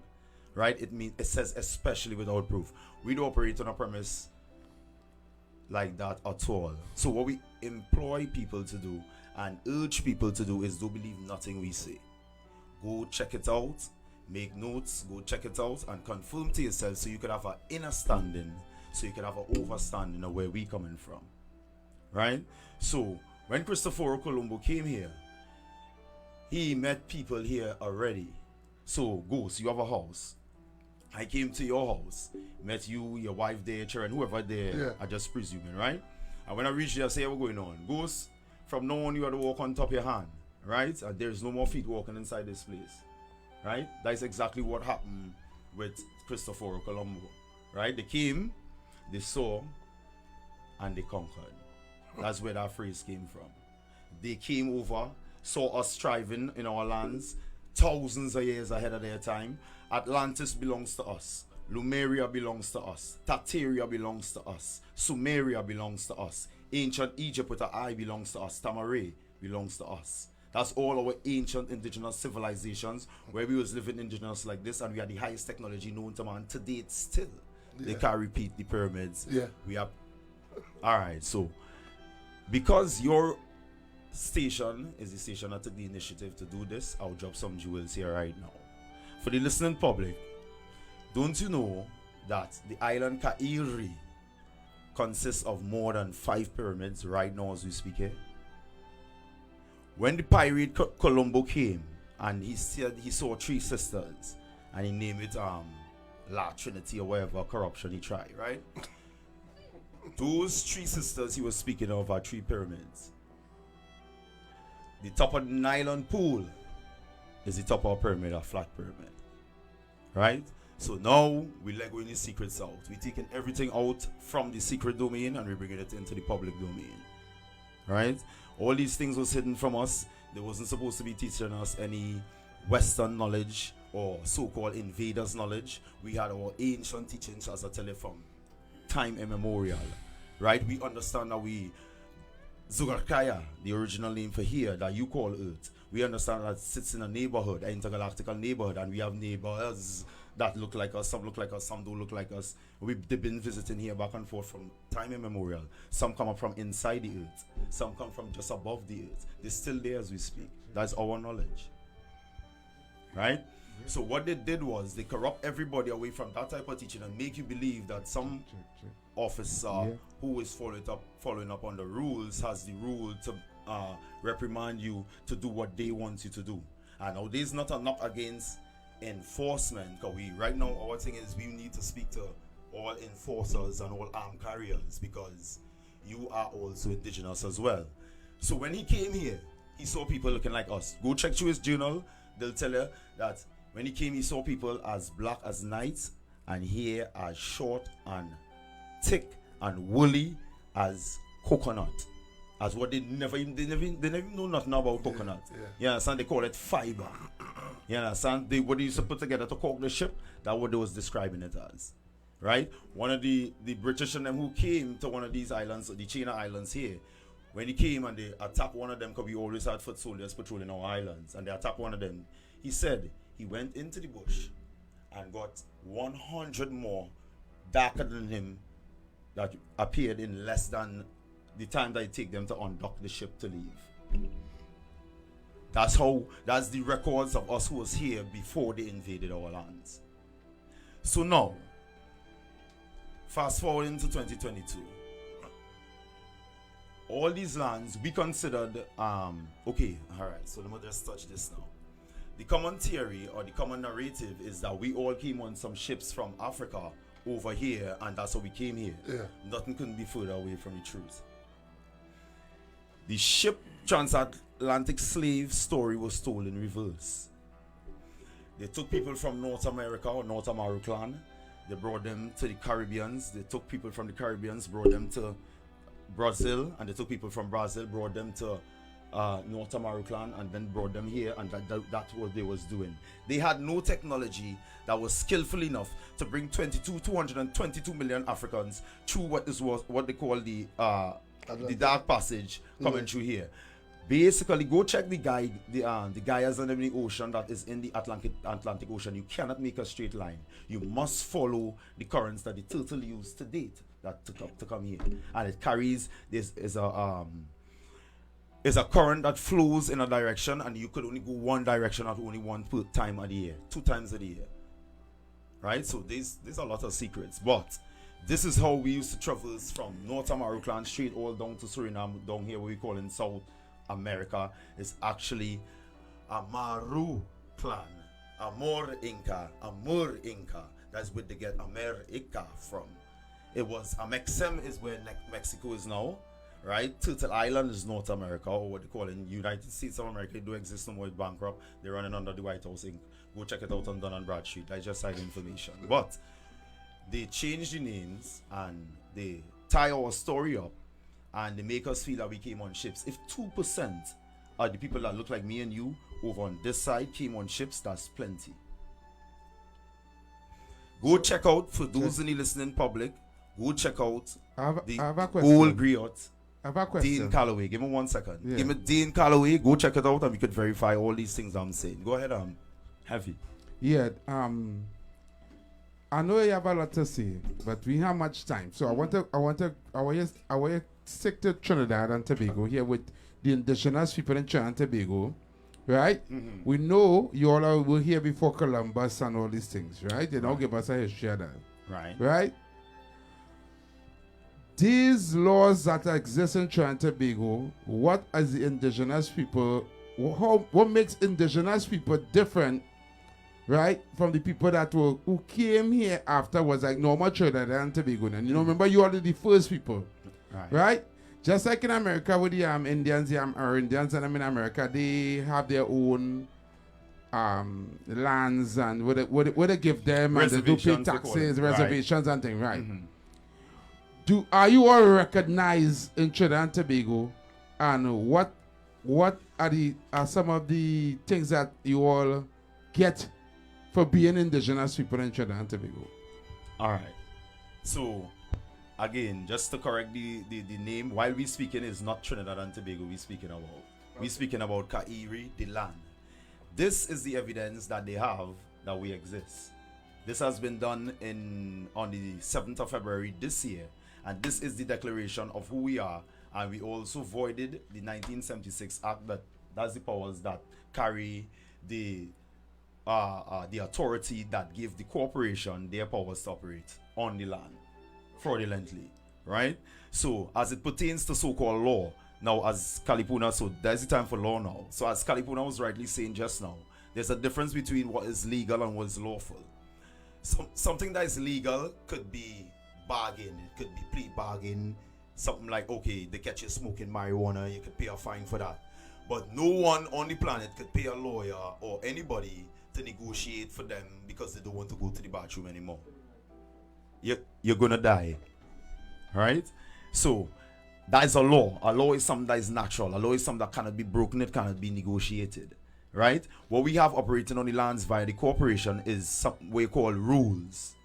Right? It says especially without proof. We don't operate on a premise like that at all. So what we employ people to do and urge people to do is don't believe nothing we say. Go check it out, make notes, go check it out and confirm to yourself so you could have an inner standing, so you could have an overstanding of where we coming from. Right? So when Cristoforo Colombo came here, he met people here already. So Ghost, you have a house. I came to your house, met you, your wife there, children, whoever there, I just presuming, right? And when I reached there, I say, what's going on? Ghost, from now on, you have to walk on top of your hand, right? And there's no more feet walking inside this place, right? That's exactly what happened with Cristoforo Colombo, right? They came, they saw, and they conquered. That's where that phrase came from. They came over, saw us thriving in our lands, thousands of years ahead of their time. Atlantis belongs to us. Lumeria belongs to us. Tartaria belongs to us. Sumeria belongs to us. Ancient Egypt with an I belongs to us. Tamaray belongs to us. That's all our ancient indigenous civilizations where we was living indigenous like this, and we had the highest technology known to man. To date still. They can't repeat the pyramids. We have. Alright, so because your station is the station that took the initiative to do this, I'll drop some jewels here right now. For the listening public, don't you know that the island Kairi consists of more than 5 pyramids right now as we speak here? When the pirate Colombo came and he said he saw 3 sisters and he named it La Trinity or whatever corruption he tried, right? Those 3 sisters he was speaking of are 3 pyramids. The top of the Nylon pool is the top of a pyramid, a flat pyramid. Right? So now we let go any secrets out. We're taking everything out from the secret domain and we're bringing it into the public domain. Right? All these things was hidden from us. They wasn't supposed to be teaching us any Western knowledge or so-called invaders knowledge. We had our ancient teachings, as I tell you, from time immemorial. Right? We understand that Zugarkaya, the original name for here that you call Earth, we understand that it sits in a neighborhood, an intergalactical neighborhood, and we have neighbors that look like us, some look like us, some don't look like us. They've been visiting here back and forth from time immemorial. Some come up from inside the Earth, some come from just above the Earth. They're still there as we speak. That's our knowledge. Right? So what they did was they corrupt everybody away from that type of teaching and make you believe that some officer who is following up on the rules has the rule to reprimand you to do what they want you to do. And now there's not a knock against enforcement, because right now our thing is we need to speak to all enforcers and all armed carriers because you are also indigenous as well. So when he came here, he saw people looking like us. Go check through his journal. They'll tell you that when he came, he saw people as black as night and hair as short and thick and woolly as coconut. As what they never even know nothing about coconut. You understand? They call it fiber. You understand? What they used to put together to caulk the ship, that's what they was describing it as. Right? One of the British and them who came to one of these islands, the China Islands here, when he came and they attacked one of them, because we always had foot soldiers patrolling our islands, and they attacked one of them, he said he went into the bush and got 100 more darker than him that appeared in less than the time that it take them to undock the ship to leave. That's the records of us who was here before they invaded our lands. So now, fast forward into 2022. All these lands we considered, okay, all right, so let me just touch this now. The common theory or the common narrative is that we all came on some ships from Africa over here, and that's how we came here. Nothing couldn't be further away from the truth. The ship transatlantic slave story was told in reverse. They took people from North America or North American, they brought them to the Caribbeans. They took people from the Caribbeans, brought them to Brazil, and they took people from Brazil, brought them to North American, and then brought them here, and that's what they was doing. They had no technology that was skillful enough to bring 222 million Africans through what they call the dark passage coming through here. Basically, go check the Gaias under the ocean that is in the Atlantic Ocean. You cannot make a straight line. You must follow the currents that the turtle used to date that to come here, and it carries is a current that flows in a direction, and you could only go one direction at only one time of the year, 2 times a year. Right? So there's a lot of secrets, but this is how we used to traverse from North America straight all down to Suriname, down here what we call in South America. Is actually Amaru clan, Amur Inca. That's where they get America from. It was Amexem is where Mexico is now, right? Turtle Island is North America, or what they call in United States of America. It do exist no more, it's bankrupt. They're running under the White House Inc. Go check it out on Dun and Bradstreet. I just had information, but they change the names and they tie our story up, and they make us feel that we came on ships. If 2% of the people that look like me and you over on this side came on ships, that's plenty. Go check out, for those in the listening public, go check out the old griot. I have a question. Dean Calloway. Give me 1 second. Yeah. Give me Dean Calloway. Go check it out and we could verify all these things I'm saying. Go ahead, Heavy. Yeah, I know you have a lot to say, but we have much time. So I want to stick to Trinidad and Tobago here with the indigenous people in Trinidad and Tobago, right? We know you all were here before Columbus and all these things, right? They now give us a history of that. Right? These laws that exist in Trinidad and Tobago, what as the indigenous people, what makes indigenous people different, right, from the people that who came here after was like normal Trinidad and Tobago. And you know, remember you are the first people, right? Just like in America with the Indians, or Indians and in America, they have their own lands and what they give them, and they do pay taxes, reservations and things, right? Are you all recognized in Trinidad and Tobago, and what are some of the things that you all get for being indigenous people in Trinidad and Tobago? All right. So, again, just to correct the name, while we speaking is not Trinidad and Tobago, we speaking about Kairi, the land. This is the evidence that they have that we exist. This has been done on the 7th of February this year, and this is the declaration of who we are. And we also voided the 1976 Act that's the powers that carry the authority that give the corporation their powers to operate on the land fraudulently, right? So as it pertains to so-called law, now as Kalipuna, so there's the time for law now. So as Kalipuna was rightly saying just now, there's a difference between what is legal and what is lawful. Something that is legal could be bargain, it could be plea bargain, something like, okay, they catch you smoking marijuana, you could pay a fine for that. But no one on the planet could pay a lawyer or anybody to negotiate for them because they don't want to go to the bathroom anymore. You're gonna die. Right? So that is a law. A law is something that is natural. A law is something that cannot be broken, it cannot be negotiated. Right? What we have operating on the lands via the corporation is something we call rules.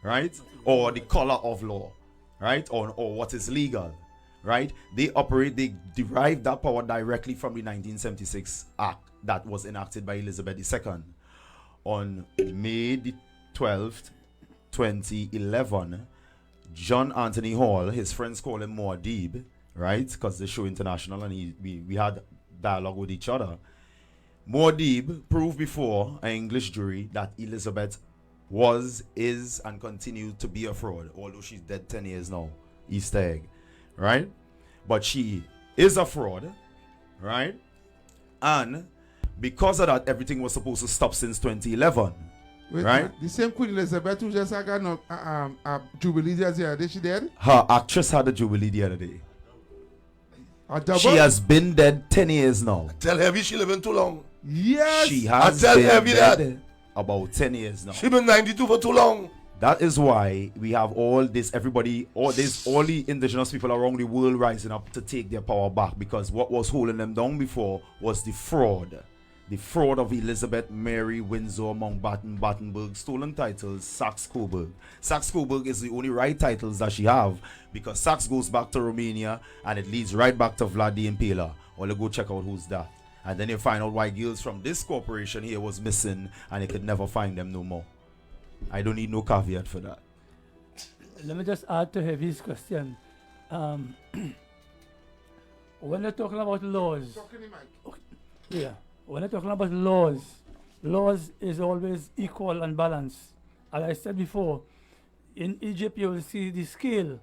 Right? Or the color of law. Right? Or what is legal. Right? They derive that power directly from the 1976 Act that was enacted by Elizabeth II. On May the 12th, 2011, John Anthony Hall, his friends call him Muad'Dib, right? Because they show international and we had dialogue with each other. Muad'Dib proved before an English jury that Elizabeth was, is, and continued to be a fraud, although she's dead 10 years now. Easter egg, right? But she is a fraud, right? And because of that, everything was supposed to stop since 2011. Wait, right? The same Queen Elizabeth who just got a jubilee the other day, she dead? Her actress had a jubilee the other day. A double? She has been dead 10 years now. Tell Heavy she living too long. Yes. She has I tell been Heavy dead that. about 10 years now. She been 92 for too long. That is why we have all this, everybody, all the indigenous people around the world rising up to take their power back, because what was holding them down before was the fraud. The fraud of Elizabeth, Mary, Windsor, Mountbatten, Battenberg, stolen titles, Saxe-Coburg. Saxe-Coburg is the only right titles that she have, because Saxe goes back to Romania and it leads right back to Vlad the Impaler. Well, you go check out who's that. And then you find out why girls from this corporation here was missing and you could never find them no more. I don't need no caveat for that. Let me just add to Heavy's question. When they're talking about laws, yeah, when they're talking about laws is always equal and balanced. As I said before, in Egypt you will see the scale,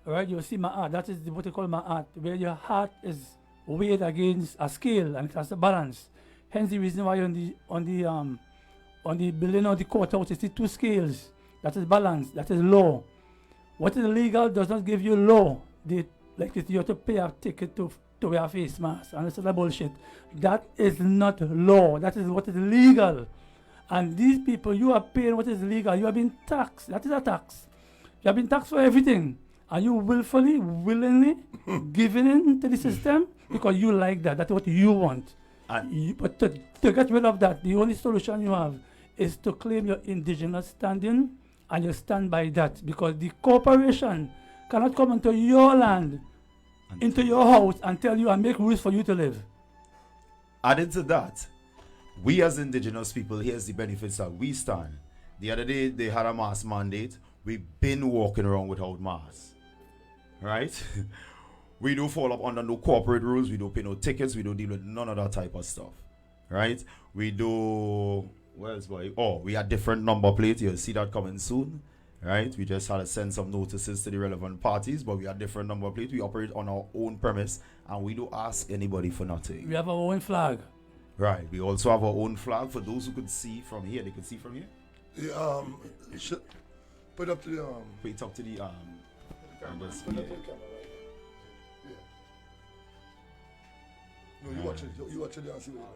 right? You will see ma'at. That is what they call ma'at, where your heart is weighed against a scale and it has a balance. Hence the reason why on the building of the courthouse, you see two scales. That is balance. That is law. What is legal does not give you law. Like you have to pay a ticket to wear a face mask. And it's all bullshit. That is not law. That is what is legal. And these people, you are paying what is legal. You have been taxed. That is a tax. You have been taxed for everything. Are you willingly giving in to the system? Because you like that. That's what you want. But to get rid of that, the only solution you have is to claim your indigenous standing, and you stand by that, because the corporation cannot come into your land, into your house, and tell you and make rules for you to live. Added to that, we as indigenous people, here's the benefits that we stand. The other day, they had a mask mandate. We've been walking around without masks, right? We don't fall up under no corporate rules. We don't pay no tickets. We don't deal with none of that type of stuff, right? We do, we had different number plates. You'll see that coming soon, right? We just had to send some notices to the relevant parties, but we had different number plates. We operate on our own premise, and we don't ask anybody for nothing. We have our own flag. Right. We also have our own flag. For those who could see from here, they could see from here. Yeah, put up to the put it up to the No, you watch it and see what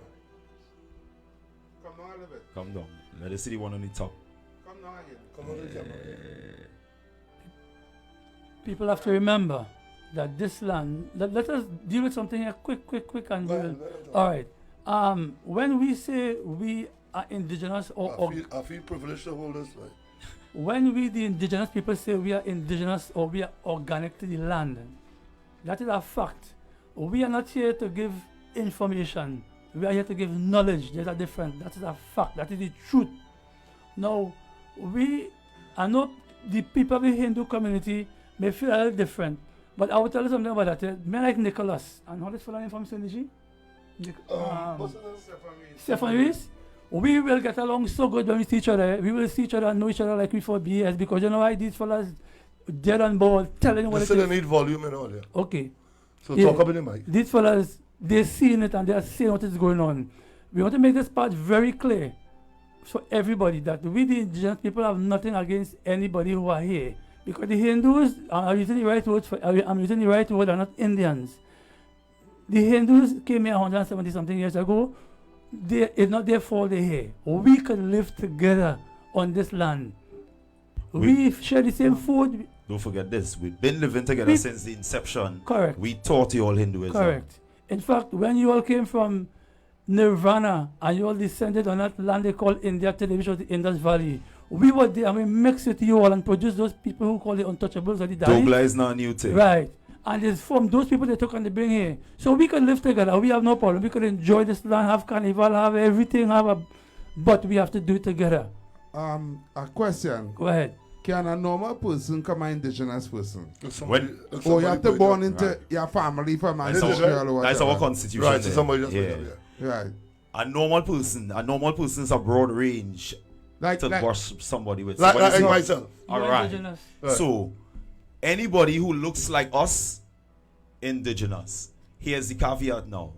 Come down a little bit. Come down. Let us see the one on the top. Come down again. Come on the camera. People have to remember that this land, let us deal with something here quick and deal. All right. When we say we are indigenous I feel privileged to hold this, right? When we the indigenous people say we are indigenous or we are organic to the land, that is a fact. We are not here to give information. We are here to give knowledge. There's a difference. That is a fact. That is the truth. Now, I know the people of the Hindu community may feel a little different, but I will tell you something about that. Men like Nicholas, and how this fellow name from Synergy? Stefan Rees. We will get along so good when we see each other. We will see each other and know each other like we for years, because you know why these fellas dead on board telling you what it is. They need volume and all, yeah. Okay. So talk up in the mic. These fellas, they're seeing it and they're seeing what is going on. We want to make this part very clear for everybody that we the indigenous people have nothing against anybody who are here. Because the Hindus are using the right word I'm using the right word, are not Indians. The Hindus came here 170 something years ago. It's not their fault they're here. We can live together on this land. We share the same food. Don't forget this. We've been living together since the inception. Correct. We taught you all Hinduism. Correct. In fact, when you all came from Nirvana and you all descended on that land they call India today, which was the Indus Valley, we were there and we mixed with you all and produced those people who call the untouchables or the Dalits. Dogla is not a new thing. Right. And it's from those people they took and they bring here. So we can live together. We have no problem. We can enjoy this land, have carnival, have everything, but we have to do it together. A question. Go ahead. Can a normal person come an indigenous person? When, or you have to born into your family from ancestral or whatever. That's our constitution. Right, so somebody just Right. A normal person is a broad range to worship somebody with. Like myself. All right. So, anybody who looks like us, indigenous. Here's the caveat now.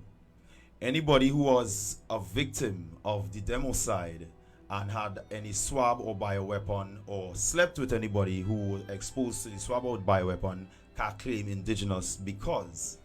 Anybody who was a victim of the democide and had any swab or bioweapon or slept with anybody who was exposed to the swab or bioweapon can claim indigenous because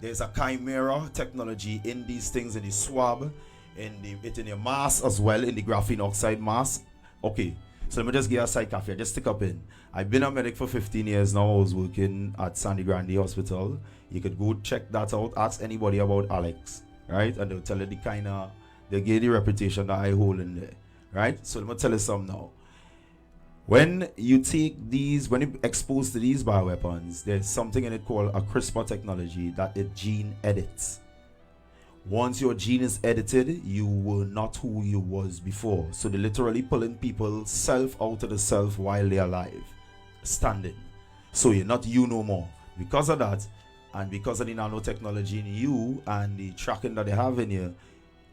there's a chimera technology in these things, in the swab, in your mask as well, in the graphene oxide mask. Okay, so let me just give you a side cafe. Just stick up in. I've been a medic for 15 years now. I was working at Sandy Grande Hospital. You could go check that out. Ask anybody about Alex, right? And they'll tell you they'll give you the reputation that I hold in there, right? So let me tell you something now. When you when you expose to these bioweapons, there's something in it called a CRISPR technology that it gene edits. Once your gene is edited, you were not who you was before. So they're literally pulling people's self out of the self while they're alive, standing. So you're not you no more. Because of that, and because of the nanotechnology in you and the tracking that they have in you,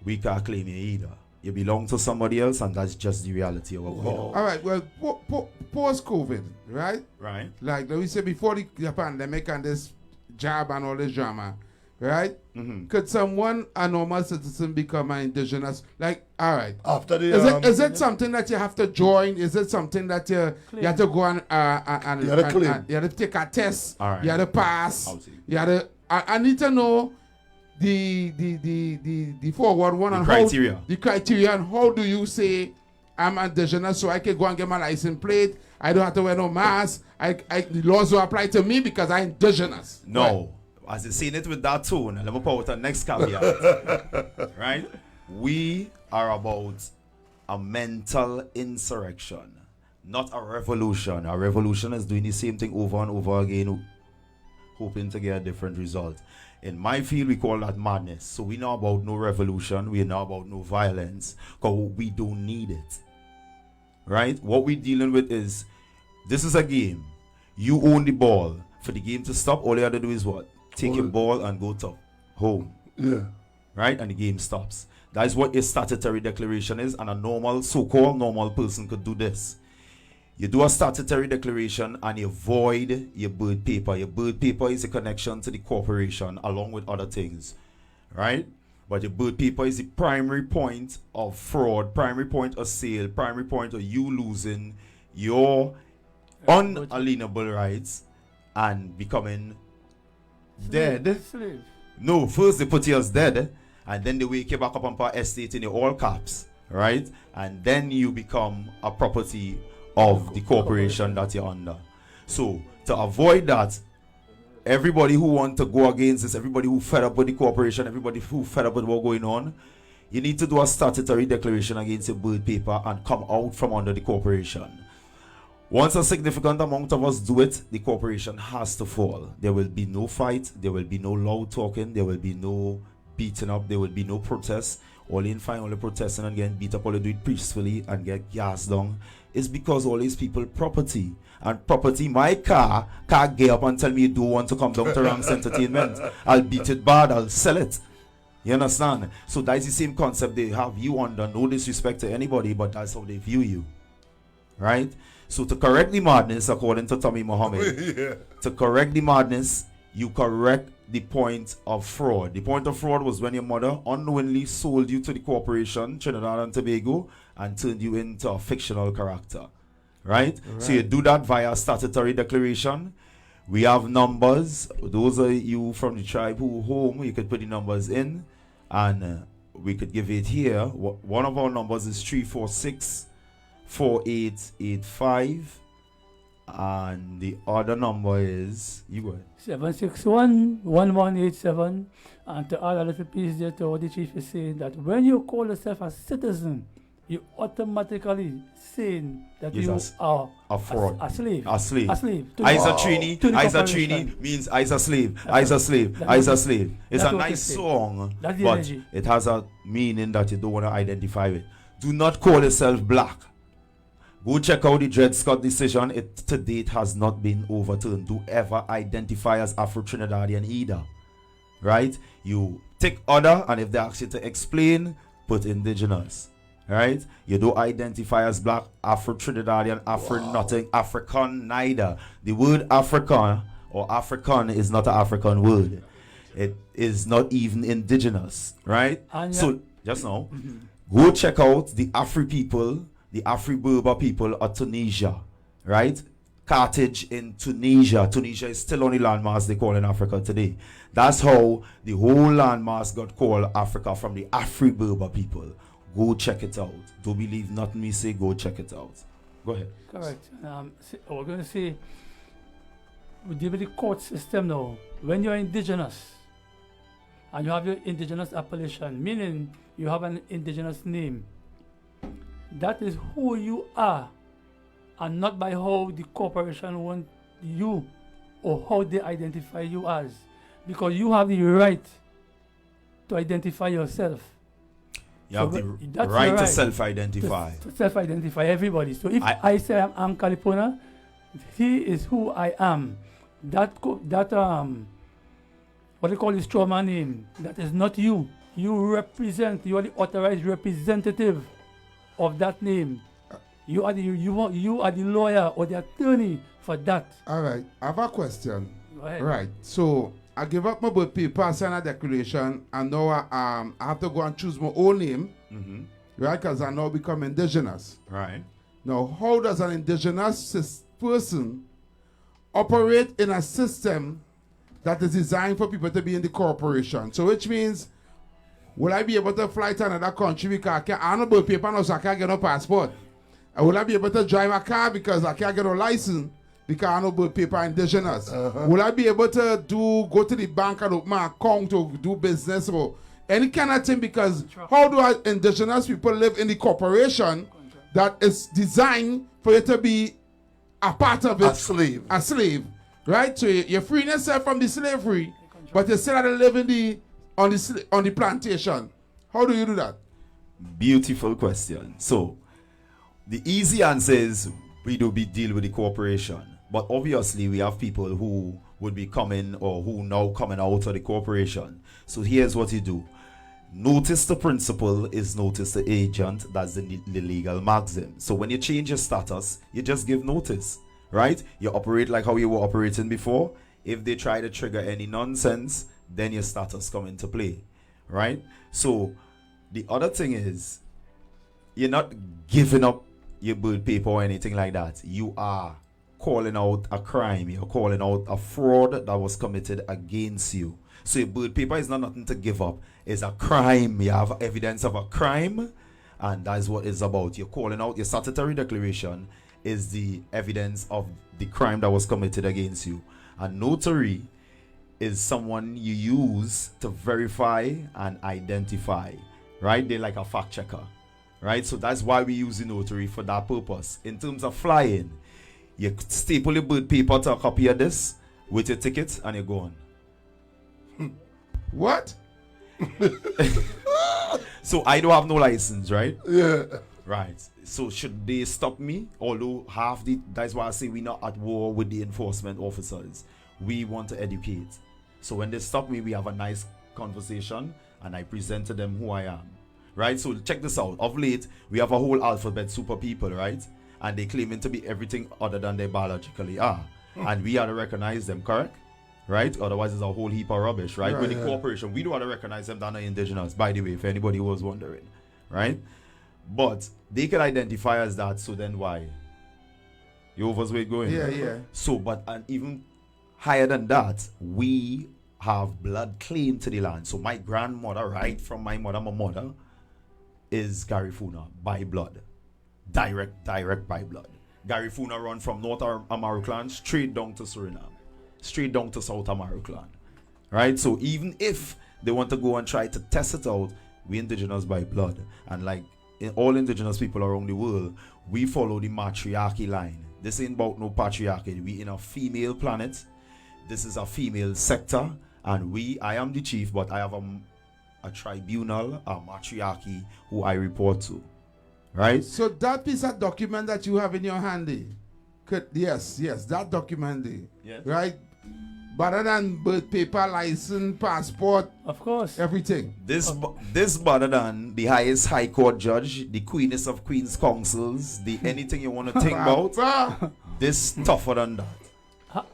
we can't claim you either. You belong to somebody else, and that's just the reality of what we know. All right, well, post-COVID, right? Right. Like we said before the pandemic and this jab and all this drama, right? Mm-hmm. Could a normal citizen become an indigenous? Like, all right. After the is it something that you have to join? Is it something that you have to go and you have to take a test? All right. You have to pass. You have to. I need to know the forward one and criteria. The criteria and how do you say I'm indigenous so I can go and get my license plate? I don't have to wear no mask. The laws will apply to me because I'm indigenous. No. Right. As you seen it with that tone, let me put out the next caveat. Right? We are about a mental insurrection, not a revolution. A revolution is doing the same thing over and over again, hoping to get a different result. In my field, we call that madness. So we know about no revolution, we know about no violence, because we don't need it. Right? What we're dealing with is, this is a game. You own the ball. For the game to stop, all you have to do is what? Take your ball and go to home. Yeah. Right? And the game stops. That is what a statutory declaration is, and a normal, so-called normal person could do this. You do a statutory declaration and you void your birth paper. Your birth paper is a connection to the corporation along with other things. Right? But your birth paper is the primary point of fraud, primary point of sale, primary point of you losing your unalienable rights and becoming dead. Slave. No, first they put you as dead, and then they wake you back up on par estate in the all caps, right? And then you become a property of the corporation that you're under. So to avoid that, everybody who want to go against this, everybody who fed up with the corporation, everybody who fed up with what's going on, you need to do a statutory declaration against your birth paper and come out from under the corporation. Once a significant amount of us do it, the corporation has to fall. There will be no fight, there will be no loud talking, there will be no beating up, there will be no protests. All in fine, only protesting and getting beat up, all they do it peacefully and get gas down. It's because all these people property. And property, my car can't get up and tell me you don't want to come down to Ranks Entertainment. I'll beat it bad, I'll sell it. You understand? So that's the same concept they have you under. No disrespect to anybody, but that's how they view you. Right? So to correct the madness, according to Tommy Mohammed, to correct the madness, you correct the point of fraud. The point of fraud was when your mother unknowingly sold you to the corporation, Trinidad and Tobago, and turned you into a fictional character. Right? So you do that via statutory declaration. We have numbers. Those are you from the tribe who home. You could put the numbers in, and we could give it here. One of our numbers is 346-4885, and the other number is 761-1187. And to add a little piece there to what the chief is saying, that when you call yourself a citizen, you automatically saying that Yes, you are a fraud. a slave. A slave. A slave. Isa Trini. to the Isa corporation. Trini means Isa slave. That's Isa what- slave. that's Isa what- slave. It's that's a what nice it says. song, That's the but energy. it has a meaning that you don't want to identify with. Do not call yourself black. Go check out the Dred Scott decision. It to date has not been overturned. Do ever identify as Afro-Trinidadian either. Right? You take other, and if they ask you to explain, put indigenous. Right? You don't identify as black, Afro-Trinidadian, Afro-nothing, African neither. The word African or African is not an African word. It is not even indigenous. Right? And So, just now, go check out the Afri people, the Afri-Berber people of Tunisia. Right? Carthage in Tunisia. Tunisia is still on the landmass they call in Africa today. That's how the whole landmass got called Africa, from the Afri-Berber people. Go check it out. Don't believe nothing we say, go check it out. Go ahead. Correct. We're going to say, we deal with the court system now. When you're indigenous and you have your indigenous appellation, meaning you have an indigenous name, that is who you are, and not by how the corporation want you or how they identify you as, because you have the right to identify yourself. You have the that's right your to self-identify. To self-identify everybody. So if I say I'm Kalipona, he is who I am. That what they call the straw man name, that is not you. You represent. You are the authorized representative of that name. You are the lawyer or the attorney for that. All right, I have a question. Go ahead. Right, so I give up my birth paper, sign a declaration, and now I have to go and choose my own name, right? Because I now become indigenous. Right. Now, how does an indigenous person operate in a system that is designed for people to be in the corporation? So, which means, will I be able to fly to another country because I have no birth paper now, so I can't get no passport? And will I be able to drive a car because I can't get no license because I have no birth paper indigenous? Will I be able to go to the bank and open my account to do business or any kind of thing? Because how do indigenous people live in the corporation that is designed for you to be a part of it? A slave, right? So you're freeing yourself from the slavery, but you still have to live on the plantation. How do you do that? Beautiful question. So, the easy answer is we do deal with the corporation. But obviously, we have people who would be coming or who now coming out of the corporation. So here's what you do. Notice the principal is notice the agent. That's the legal maxim. So when you change your status, you just give notice, right? You operate like how you were operating before. If they try to trigger any nonsense, then your status come into play, right? So the other thing is, you're not giving up your birth paper or anything like that. You are calling out a crime. You're calling out a fraud that was committed against you. So your birth paper is not nothing to give up. It's a crime. You have evidence of a crime, and that's what it's about. You're calling out your statutory declaration is the evidence of the crime that was committed against you. A notary is someone you use to verify and identify, right? They're like a fact checker, right? So that's why we use the notary for that purpose. In terms of flying, you staple your birth paper to a copy of this with your ticket and you're gone. What? So I don't have no license, right? Yeah. Right. So should they stop me? Although that's why I say we're not at war with the enforcement officers. We want to educate. So when they stop me, we have a nice conversation and I present to them who I am. Right? So check this out. Of late, we have a whole alphabet super people, right? And they claiming to be everything other than they biologically are. And we ought to recognize them, correct? Right? Otherwise, it's a whole heap of rubbish, right? With the corporation, we don't want to recognize them than indigenous, by the way, if anybody was wondering, right? But they can identify as that, so then why? You overs where it going? Yeah, yeah. So, but and even higher than that, we have blood claim to the land. So my grandmother, right from my mother, is Garifuna by blood. Direct by blood. Garifuna run from North American straight down to Suriname. Straight down to South American. Right? So even if they want to go and try to test it out, we indigenous by blood. And like all indigenous people around the world, we follow the matriarchy line. This ain't about no patriarchy. We in a female planet. This is a female sector. And I am the chief, but I have a tribunal, a matriarchy who I report to. Right? So that piece of document that you have in your handy, yes, that document there, yes. Right? Better than birth paper, license, passport, of course, everything. This better than the highest high court judge, the queeness of queens councils, the anything you want to think about. This tougher than that.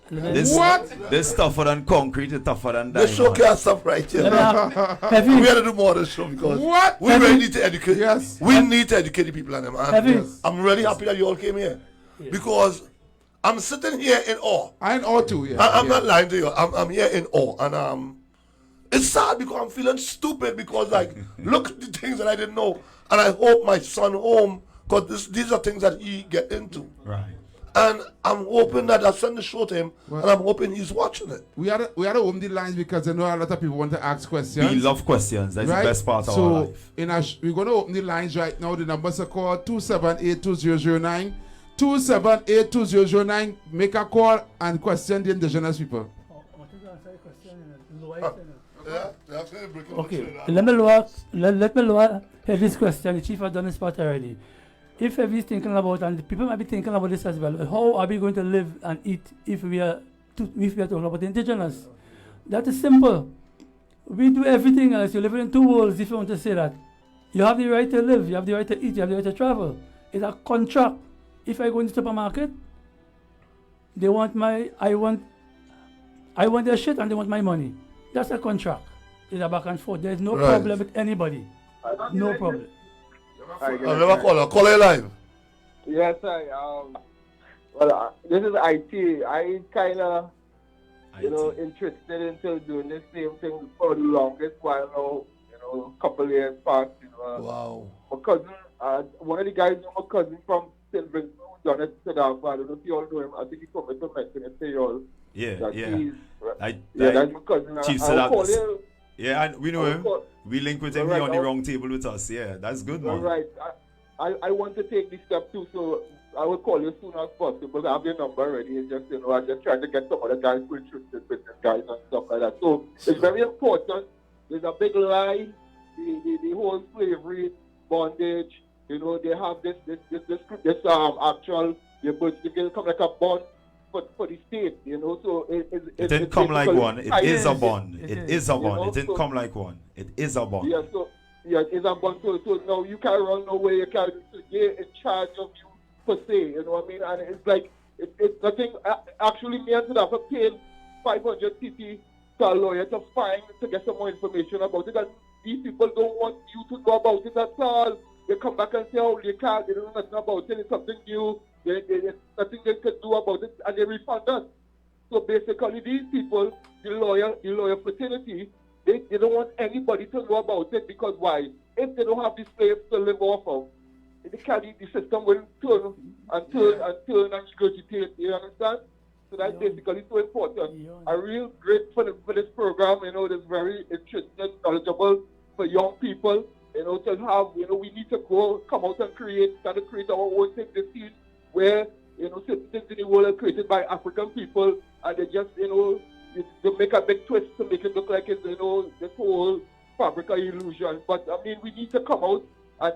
This tougher than concrete, it's tougher than that. This show can't stop right here. We have to do more of this show because we really need to educate. Yes. We need to educate the people and them. And I'm really happy that you all came here because I'm sitting here in awe. I'm in awe too. Yeah. I'm not lying to you. I'm here in awe, and it's sad because I'm feeling stupid because like look at the things that I didn't know, and I hope my son home because these are things that he get into. Right. And I'm hoping that I send the show to him, and I'm hoping he's watching it. We had to open the lines because I know a lot of people want to ask questions. We love questions. That's right? the best part of our life. We're going to open the lines right now. The numbers are called 278-2009. 278-2009. Make a call and question the indigenous people. Okay, let me lower Heavy's question. The chief has done his part already. If Heavy's thinking about, and the people might be thinking about this as well, how are we going to live and eat if we are talking about the indigenous? That is simple. We do everything else. You live in two worlds, if you want to say that. You have the right to live, you have the right to eat, you have the right to travel. It's a contract. If I go in the supermarket, they want I want their shit and they want my money. That's a contract. It's a back and forth. There's no problem with anybody. No problem. I'll never call her. Call her live. Yes, this is IT. I kind of, interested into doing the same thing for the longest while now. A couple years past. Wow. My cousin, one of the guys, my cousin from St. Vincent, who done it to that. I don't know if you all know him. I think he told me to mention it to you all. Yeah. That's my cousin. Chief Sadat. Yeah, we know him. We link with him here on the wrong table with us. Yeah, that's good, man. All right. I want to take this step too, so I will call you as soon as possible. I have your number already. It's just, I'm just trying to get some other guys who are interested with this guys and stuff like that. So it's very important. There's a big lie. The whole slavery, bondage, they have this actual, your birth certificate come like a bond for the state, so it didn't come like one. It is a bond. It is a bond. It didn't come like one. It is a bond. Yeah, it's a bond. So now you can't run nowhere. You can't. They're in charge of you per se. You know what I mean? And it's like it's nothing. Actually, me and have to pay 500 TT to a lawyer to get some more information about it. And these people don't want you to know about it at all. They come back and say, "Oh, you can't. They don't know nothing about it. It's something new. There's nothing they can do about it," and they refund us. So basically, these people, the lawyer fraternity, they don't want anybody to know about it because why? If they don't have the slaves to live off of, the system will turn and regurgitate. You understand? So that's basically so important. I'm real grateful for this program. It's very interesting, knowledgeable for young people. To have, we need to come out and create our own thing this seed where, citizens in the world are created by African people and they just, they make a big twist to make it look like it's, this whole fabric of illusion. But, I mean, we need to come out and,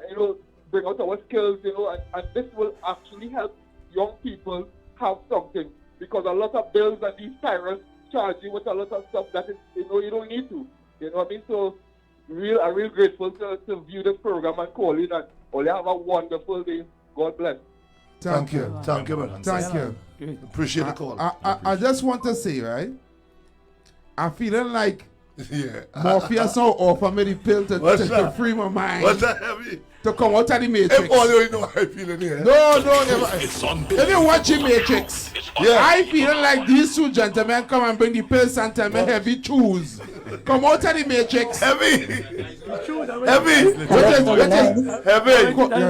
bring out our skills, and this will actually help young people have something because a lot of bills and these tyrants charge you with a lot of stuff that is, you don't need to. You know what I mean? So, I'm real grateful to view this program and call in and only have a wonderful day. God bless. Thank you, man. Thank you. Appreciate the call. I just want to say, right? I'm feeling like Yeah. Morpheus now offer me the pill to free my mind. What's that, Heavy? To come out of the Matrix. If all you know how I feel in here. No. If you watch the Matrix, I feel like these two gentlemen come and bring the pills and tell me Heavy choose. Come out of the Matrix. Heavy.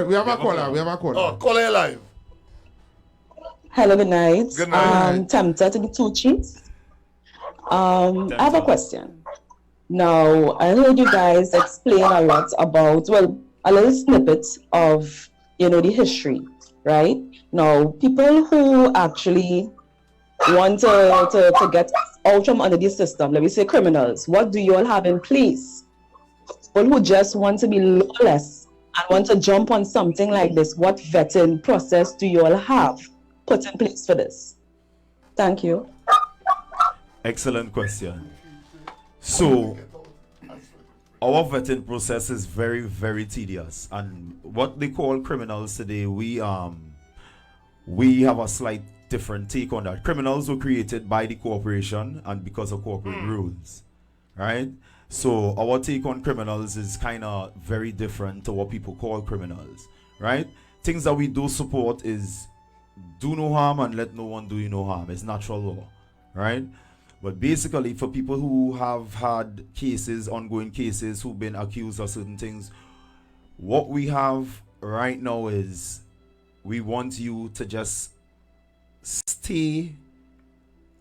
We have a caller. Oh, caller live. Hello, good night. Good night. Tempter to the two chiefs. I have a question. Now, I heard you guys explain a lot about, well, a little snippet of, the history, right? Now, people who actually want to get out from under the system, let me say criminals, what do you all have in place? People who just want to be lawless and want to jump on something like this, what vetting process do you all have put in place for this? Thank you. Excellent question. So, our vetting process is very, very tedious, and what they call criminals today, we have a slight different take on that. Criminals were created by the corporation and because of corporate rules, right? So our take on criminals is kind of very different to what people call criminals, right? Things that we do support is do no harm and let no one do you no harm. It's natural law, right? But basically, for people who have had cases, ongoing cases, who've been accused of certain things, what we have right now is we want you to just stay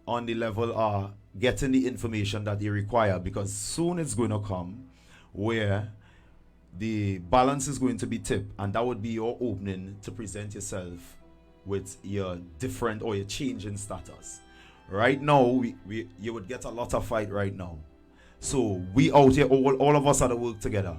on the level of getting the information that you require, because soon it's going to come where the balance is going to be tipped, and that would be your opening to present yourself with your different or your change in status. Right now, you would get a lot of fight right now. So we out here, all of us are to work together.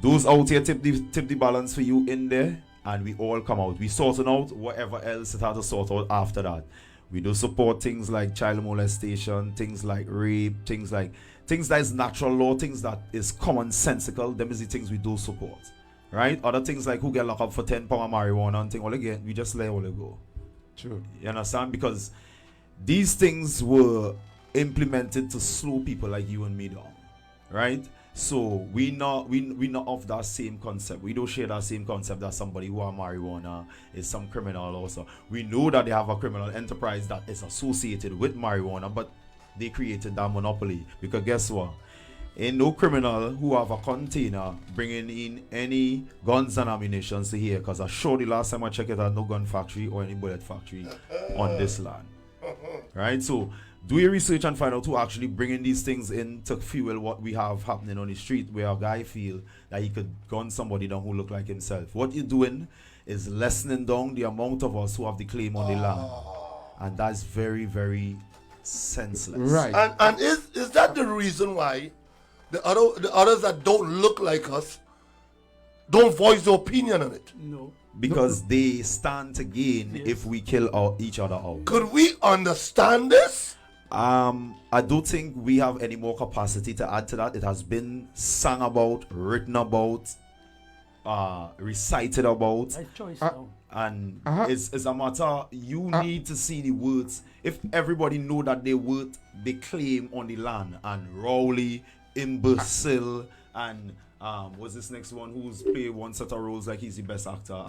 Those out here tip the balance for you in there, and we all come out. We sorting out whatever else it had to sort out after that. We do support things like child molestation, things like rape, things that is natural law, things that is commonsensical. Them is the things we do support. Right? Other things like who get locked up for 10 pounds of marijuana and thing all again, we just let all it go. True. You understand? Because these things were implemented to slow people like you and me down, right? So we not of that same concept. We don't share that same concept that somebody who are marijuana is some criminal also. We know that they have a criminal enterprise that is associated with marijuana, but they created that monopoly. Because guess what? Ain't no criminal who have a container bringing in any guns and ammunition to here. Because I sure the last time I checked it, I had no gun factory or any bullet factory on this land. Right, so do your research and find out who actually bringing these things in to fuel what we have happening on the street, where a guy feel that he could gun somebody down who look like himself. What you're doing is lessening down the amount of us who have the claim on the land, and that's very, very senseless. Right. And is that the reason why the others that don't look like us don't voice their opinion on it? No. Because they stand to gain if we kill each other out. Could we understand this? I don't think we have any more capacity to add to that. It has been sung about, written about, recited about. And it's a matter, you need to see the words. If everybody know that they worth the claim on the land, and Rowley, Imbecile, and what's this next one who's played one set of roles like he's the best actor?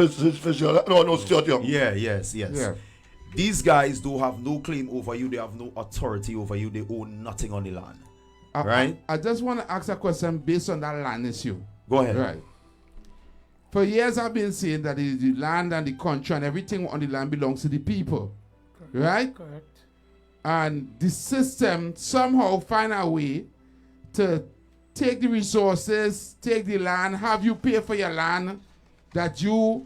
Stuart Young. Yes. Yeah. These guys do have no claim over you. They have no authority over you. They own nothing on the land. Right? I just want to ask a question based on that land issue. Go ahead. Right. For years I've been saying that the land and the country and everything on the land belongs to the people. Correct. Right? Correct. And the system somehow find a way to take the resources, take the land, have you pay for your land that you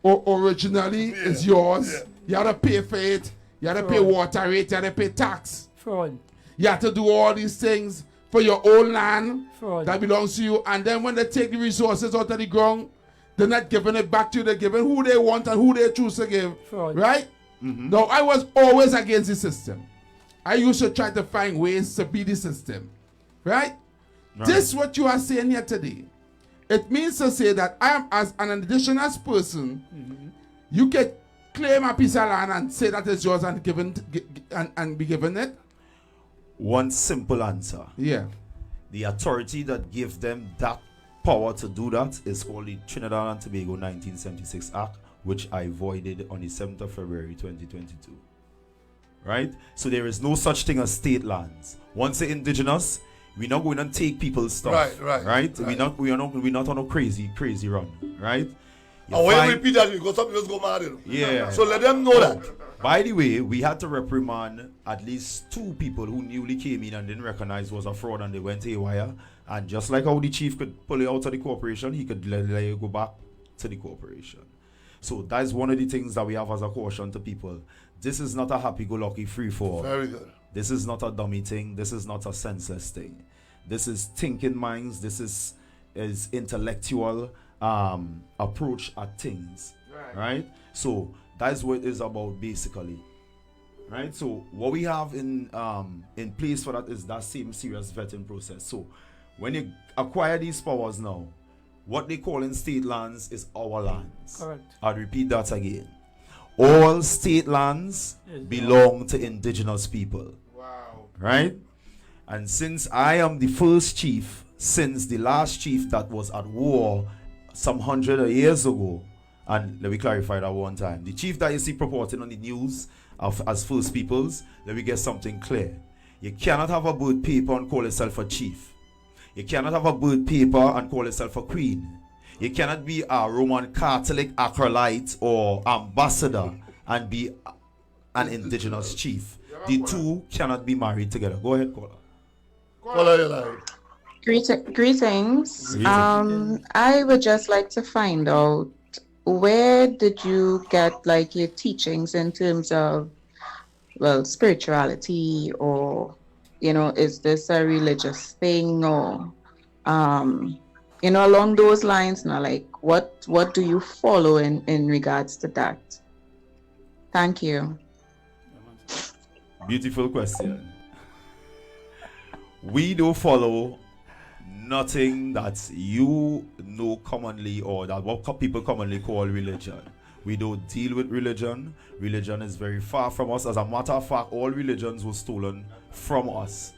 originally is yours. Yeah. You have to pay for it. You have to pay water rate. You have to pay tax. Fraud. You have to do all these things for your own land Fraud. that belongs to you. And then when they take the resources out of the ground, they're not giving it back to you. They're giving who they want and who they choose to give. Fraud. Right? Mm-hmm. No, I was always against the system. I used to try to find ways to be the system. Right? This is what you are saying here today. It means to say that I am, as an indigenous person, you can claim a piece of land and say that it's yours and be given it. one simple answer. Yeah. The authority that gave them that power to do that is called the Trinidad and Tobago 1976 Act, which I voided on the 7th of February 2022. Right? So there is no such thing as state lands. Once they're indigenous, we're not going to take people's stuff. Right? We're not on a crazy run. Right? When you repeat that, because some people go mad. Yeah. So let them know that. By the way, we had to reprimand at least 2 people who newly came in and didn't recognize was a fraud, and they went haywire. And just like how the chief could pull you out of the corporation, he could let you go back to the corporation. So that is one of the things that we have as a caution to people. This is not a happy-go-lucky free-for-all. Very good. This is not a dummy thing. This is not a senseless thing. This is thinking minds. This is intellectual approach at things. Right? So that's what it is about basically. Right? So what we have in place for that is that same serious vetting process. So when you acquire these powers now, what they call in state lands is our lands. Correct. I'll repeat that again. All state lands belong to indigenous people. Wow. Right? And since I am the first chief, since the last chief that was at war some 100 years ago, and let me clarify that one time. The chief that you see purporting on the news as First Peoples, let me get something clear. You cannot have a bird paper and call yourself a chief. You cannot have a bird paper and call yourself a queen. You cannot be a Roman Catholic acolyte or ambassador and be an indigenous chief. The two cannot be married together. Go ahead, caller. Greetings. I would just like to find out, where did you get like your teachings in terms of, well, spirituality, or, is this a religious thing, or, along those lines now, like what do you follow in regards to that? Thank you. Beautiful question. We don't follow nothing that you know commonly, or that what people commonly call religion. We don't deal with religion. Religion is very far from us. As a matter of fact, all religions were stolen from us,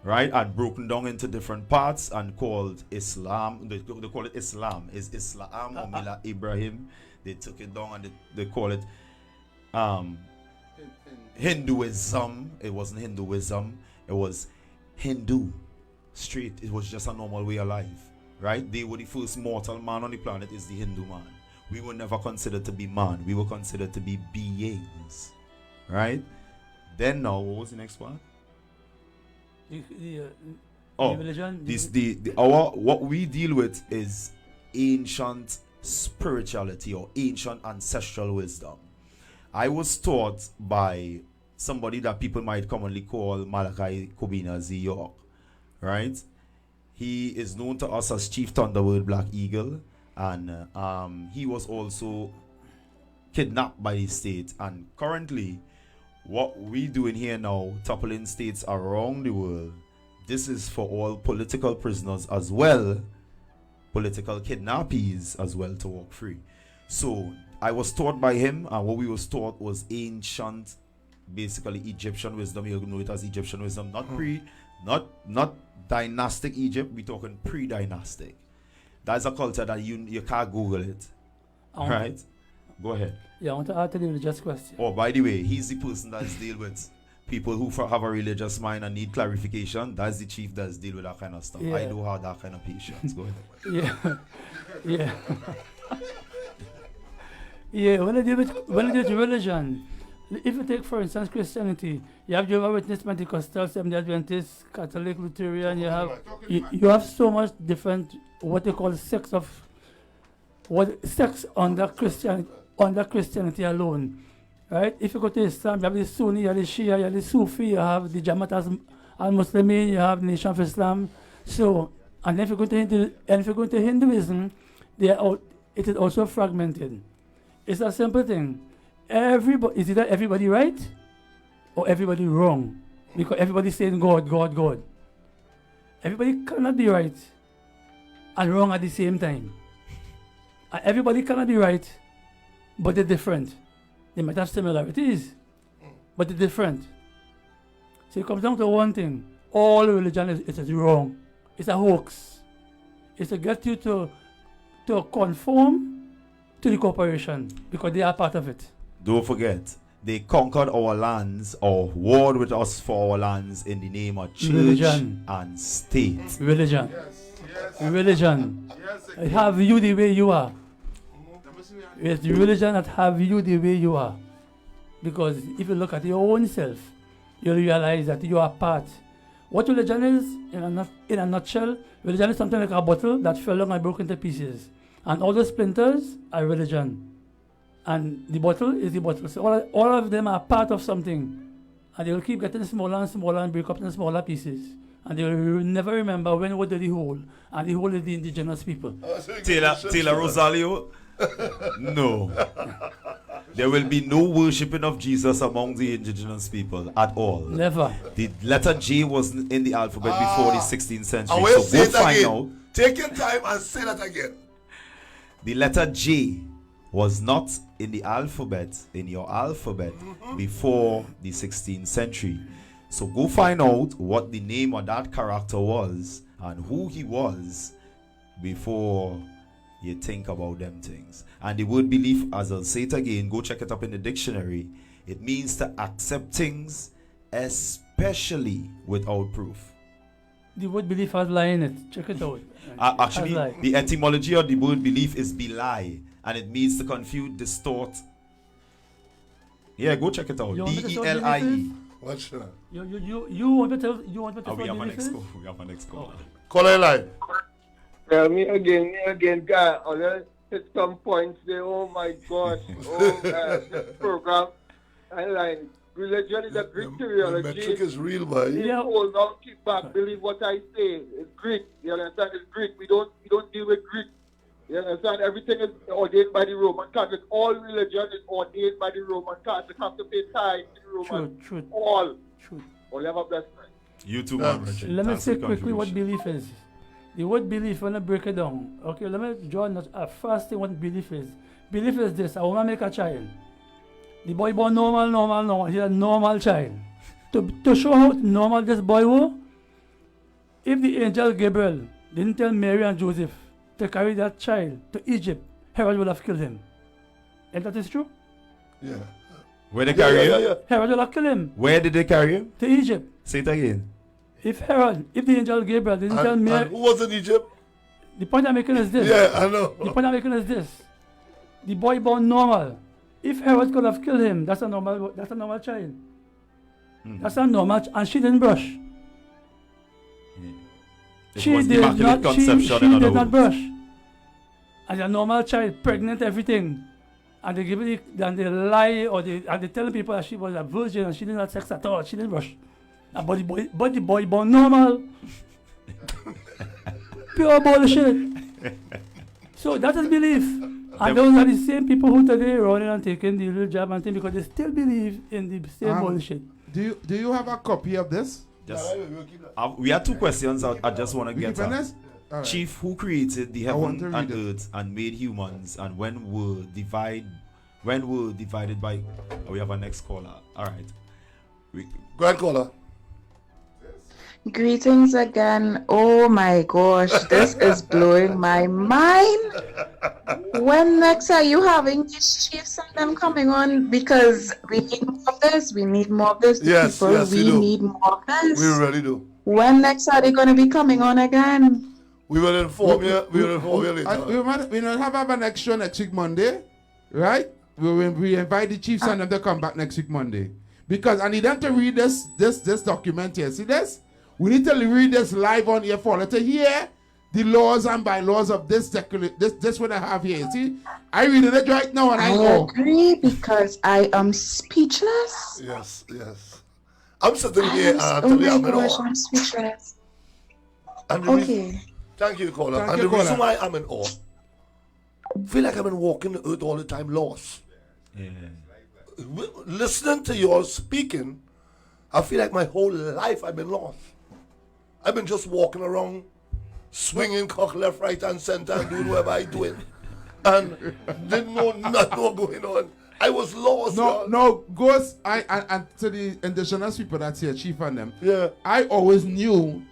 right, and broken down into different parts and called Islam. They call it Islam. Is Islam or Mila Ibrahim? They took it down and they call it Hinduism. It wasn't Hinduism. It was Hindu. Straight. It was just a normal way of life, right? They were the first mortal man on the planet. Is the Hindu man. We were never considered to be man. We were considered to be beings, right? Then now, what was the next part? Religion. What we deal with is ancient spirituality or ancient ancestral wisdom. I was taught by somebody that people might commonly call Malachi Kobina Z. York, right? He is known to us as Chief Thunderbird Black Eagle, and he was also kidnapped by the state. And currently, what we doing here now, toppling states around the world, this is for all political prisoners as well, political kidnappees as well, to walk free. So I was taught by him, and what we was taught was ancient, basically Egyptian wisdom. You know it as Egyptian wisdom, not dynastic Egypt. We're talking pre-dynastic. That's a culture that you can't Google it, right? Go ahead. Yeah, I want to ask you a religious question. Oh, by the way, he's the person that's deal with people who have a religious mind and need clarification. That's the chief that's deal with that kind of stuff. Yeah. I don't have that kind of patience. Go ahead. Yeah. Yeah, when I deal with religion, if you take, for instance, Christianity, you have Jehovah's Witness, Pentecostal, Seventh-day Adventist, Catholic, Lutheran. You have so much different what they call sects under Christianity alone, right? If you go to Islam, you have the Sunni, you have the Shia, you have the Sufi, you have the Jamaat al-Muslimin, you have the Nation of Islam. So, and if you go to Hinduism, it is also fragmented. It's a simple thing. Is either everybody right or everybody wrong? Because everybody's saying God, God, God. Everybody cannot be right and wrong at the same time. And everybody cannot be right, but they're different. They might have similarities, but they're different. So it comes down to one thing. All religion is wrong. It's a hoax. It's to get you to conform to the corporation because they are part of it. Don't forget, they conquered our lands or warred with us for our lands in the name of church Religion. and state. Religion. Religion. It have you the way you are. It's the religion that have you the way you are. Because if you look at your own self, you'll realize that you are part. What religion is, in a nutshell, religion is something like a bottle that fell down and broke into pieces. And all the splinters are religion. And the bottle is the bottle. So all of them are part of something. And they will keep getting smaller and smaller and break up into smaller pieces. And they will never remember when was the whole. And the whole is the indigenous people. Taylor Rosario? No. There will be no worshipping of Jesus among the indigenous people at all. Never. The letter J was in the alphabet before the 16th century. I will So say go it find again. out. Take your time and say that again. The letter J was not in the alphabet, in your alphabet, before the 16th century. So go find out what the name of that character was and who he was before you think about them things. And the word belief, as I'll say it again, go check it up in the dictionary. It means to accept things, especially without proof. The word belief has lie in it. Check it out. Actually, Has lie. the etymology of the word belief is belie, and it means to confuse, distort. Yeah, go check it out. You want me to tell you B-E-L-I-E. What's that? You want me to tell you want me to We tell have an belief is? we have an ex-caller. Caller line. Tell me again, guy. I'll hit some points there. Oh my gosh. This program. I like religion is a Greek The theology. metric is real, boy. Yeah. Hold on, keep back. Believe what I say. It's Greek. You understand? It's Greek. We don't deal with Greek. You understand? Everything is ordained by the Roman Catholic. All religion is ordained by the Roman Catholic. Have to pay tithes to the Roman. Truth. All. Truth. All have a blessed night. You too, Let man. me Thanks say for quickly what contribution. belief is. The word belief, when I break it down, okay, let me draw a first thing what belief is. Belief is this: a woman make a child. The boy born normal. He's a normal child. To show how normal this boy was, if the angel Gabriel didn't tell Mary and Joseph to carry that child to Egypt, Herod would have killed him. And that is true? Yeah. Where they carry him? Herod would have killed him. Where did they carry him? To Egypt. Say it again. If the angel Gabriel didn't tell Mary... And who was in Egypt? The point I'm making is this. Yeah, I know. The point I'm making is this. The boy born normal. If Herod could have killed him, that's a normal child. That's a normal and she didn't brush. It She was did immaculate not, she conception, in did other not words. brush. As a normal child, pregnant, everything. And they give it, and they lie, or they tell people that she was a virgin and she didn't have sex at all. She didn't brush. But the boy born normal. Pure bullshit. So that is belief. And those are the same people who today running and taking the little job and thing because they still believe in the same bullshit. Do you have a copy of this? Just, we have two questions I just want to We get keep on at. this? All right. Chief, who created the I want heaven to and read it. earth and made humans, and when were divided by? Oh, we have our next caller. All right. Go ahead, caller. Greetings again. Oh my gosh, this is blowing my mind. When next are you having these chiefs and them coming on? Because we need more of this. We need more of this. Yes, People, yes, we do. need more of this. We really do. When next are they going to be coming on again? We will inform you. We will inform you later. We will have an extra next week Monday, right? We invite the chiefs and them to come back next week Monday. Because I need them to read this document here. See this? We need to read this live on here for them to hear the laws and bylaws of this what I have here. See? I read it right now and I I go. agree because I am speechless. Yes. I'm sitting here and I'll Oh tell you my I'm in gosh, awe. I'm speechless. And the Okay. Thank you, caller. Thank And you, the reason caller. why I'm in awe, I feel like I've been walking the earth all the time lost. Listening to your speaking, I feel like my whole life I've been lost. I've been just walking around, swinging cock left, right, and center, and doing whatever I doing, and didn't know nothing was going on. I was lost. No, Ghost, and to the indigenous people that's here, Chief and them. Yeah. I always knew.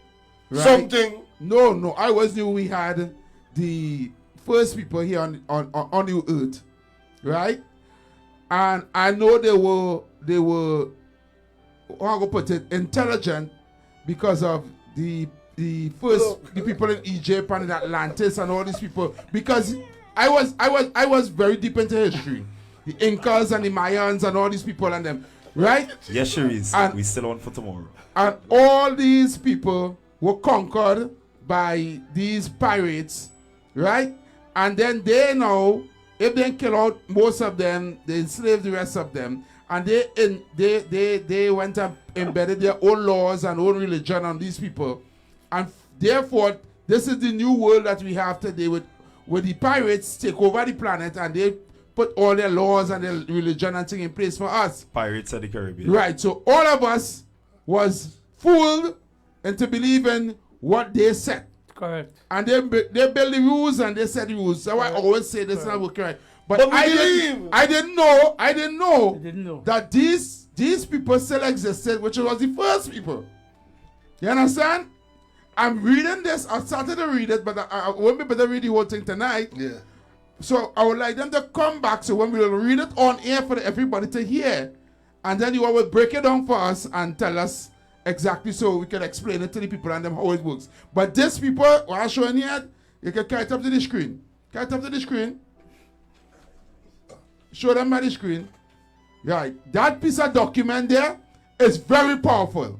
Right? Something. No, I always knew we had the first people here on the earth, right? And I know they were how I go put it, intelligent because of the people in Egypt and in Atlantis and all these people, because I was very deep into history, the Incas and the Mayans and all these people and them, right? Yes, Cherise. And We still on for tomorrow. And all these people were conquered by these pirates, right? And then they know if they kill out most of them, they enslave the rest of them, and they went and embedded their own laws and own religion on these people, and therefore this is the new world that we have today with the pirates take over the planet and they put all their laws and their religion and thing in place for us. Pirates of the Caribbean. Right. So all of us was fooled into believing what they said. Correct. And they build the rules and they set the rules. So I always say this is not working right. But we I didn't know that these people still existed, which was the first people. You understand? I'm reading this. I started to read it, but I won't be able to read the whole thing tonight. Yeah. So I would like them to come back so when we will read it on air for everybody to hear, and then you all will break it down for us and tell us exactly so we can explain it to the people and them how it works. But these people, what I'm showing here, you can carry it up to the screen. Carry it up to the screen. Show them by the screen. Right. That piece of document there is very powerful.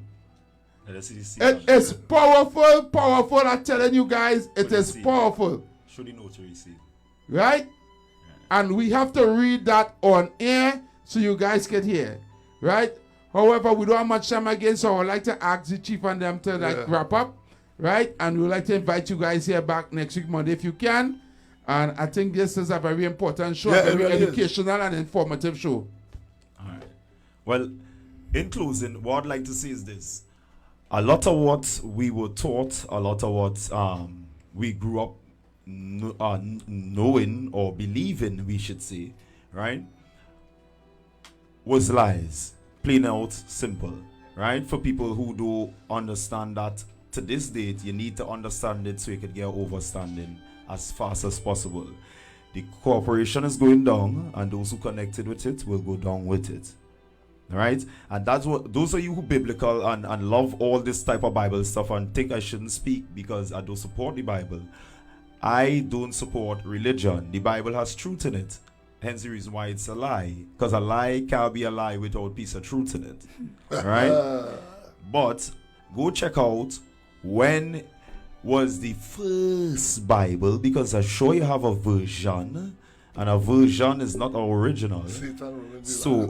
It is powerful. I'm telling you guys, it is powerful. Show the notary see. Right? And we have to read that on air so you guys can hear. Right? However, we don't have much time again, so I would like to ask the chief and them to wrap up. Right? And we would like to invite you guys here back next week, Monday, if you can. And I think this is a very important show, a very educational and informative show. All right. Well, in closing, what I'd like to say is this. A lot of what we were taught, a lot of what we grew up knowing or believing, we should say, right, was lies. Plain out, simple, right? For people who do understand that to this date, you need to understand it so you can get overstanding as fast as possible. The corporation is going down, and those who connected with it will go down with it. Right? And that's what those of you who biblical and love all this type of Bible stuff and think I shouldn't speak because I don't support the Bible. I don't support religion. The Bible has truth in it. Hence the reason why it's a lie. Because a lie can't be a lie without a piece of truth in it. Right? But go check out when was the first Bible, because I'm sure you have a version, and a version is not our original. So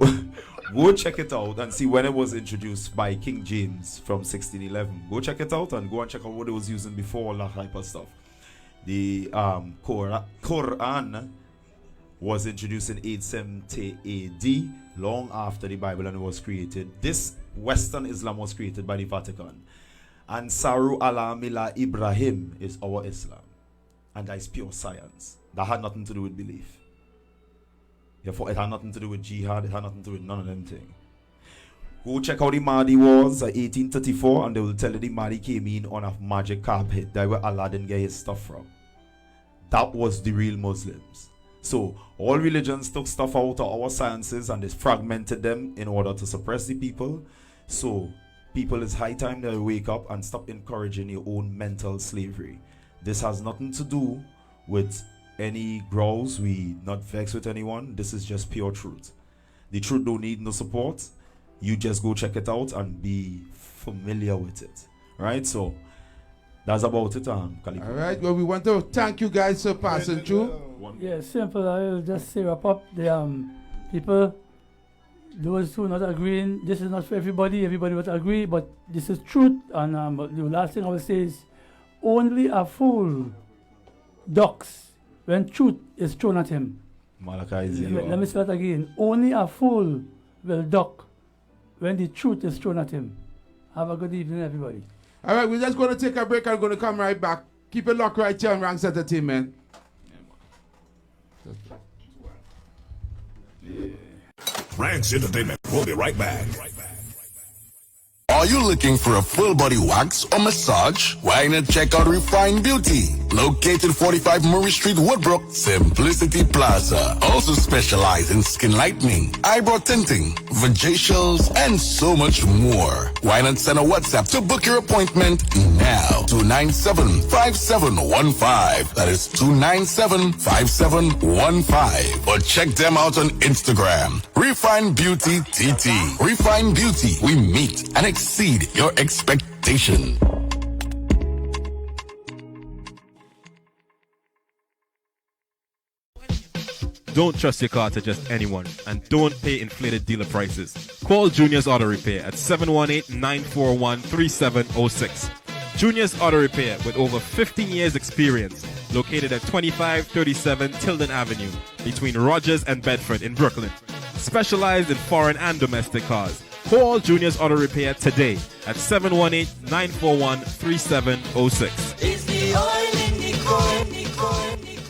go check it out and see when it was introduced by King James from 1611. Go check it out and go and check out what it was using before all that type of stuff. The Quran was introduced in 870 AD, long after the Bible and it was created. This Western Islam was created by the Vatican. And Saru ala Mila Ibrahim is our Islam. And that is pure science. That had nothing to do with belief. Therefore, it had nothing to do with jihad. It had nothing to do with none of them things. Go check out the Mahdi Wars 1834 and they will tell you the Mahdi came in on a magic carpet. That's where Aladdin get his stuff from. That was the real Muslims. So all religions took stuff out of our sciences and they fragmented them in order to suppress the people. So people, it's high time they wake up and stop encouraging your own mental slavery. This has nothing to do with any growls. We not vex with anyone. This is just pure truth. The truth don't need no support. You just go check it out and be familiar with it. Right? So that's about it. Calipo. All right. Well, we want to thank you guys for passing through. Yeah, simple. I'll just say wrap up. The people, those who not agreeing, this is not for everybody. Everybody will agree, but this is truth. And but the last thing I will say is, only a fool ducks when truth is thrown at him. Malachi Let me say that again. Only a fool will duck when the truth is thrown at him. Have a good evening, everybody. All right, we're just going to take a break. I'm going to come right back. Keep it locked right here on Ranks Entertainment. Yeah. Rants Entertainment. We'll be right back. Are you looking for a full body wax or massage? Why not check out Refined Beauty? Located 45 Murray Street, Woodbrook, Simplicity Plaza. Also specialize in skin lightening, eyebrow tinting, vajacials, and so much more. Why not send a WhatsApp to book your appointment now? 297-5715. That is 297-5715. Or check them out on Instagram. Refined Beauty TT. Refined Beauty. We meet and exceed your expectation. Don't trust your car to just anyone, and don't pay inflated dealer prices. Call Junior's Auto Repair at 718-941-3706. Junior's Auto Repair, with over 15 years experience, located at 2537 Tilden Avenue, between Rogers and Bedford in Brooklyn. Specialized in foreign and domestic cars. Call Junior's Auto Repair today at 718-941-3706. It's the oil in the coin.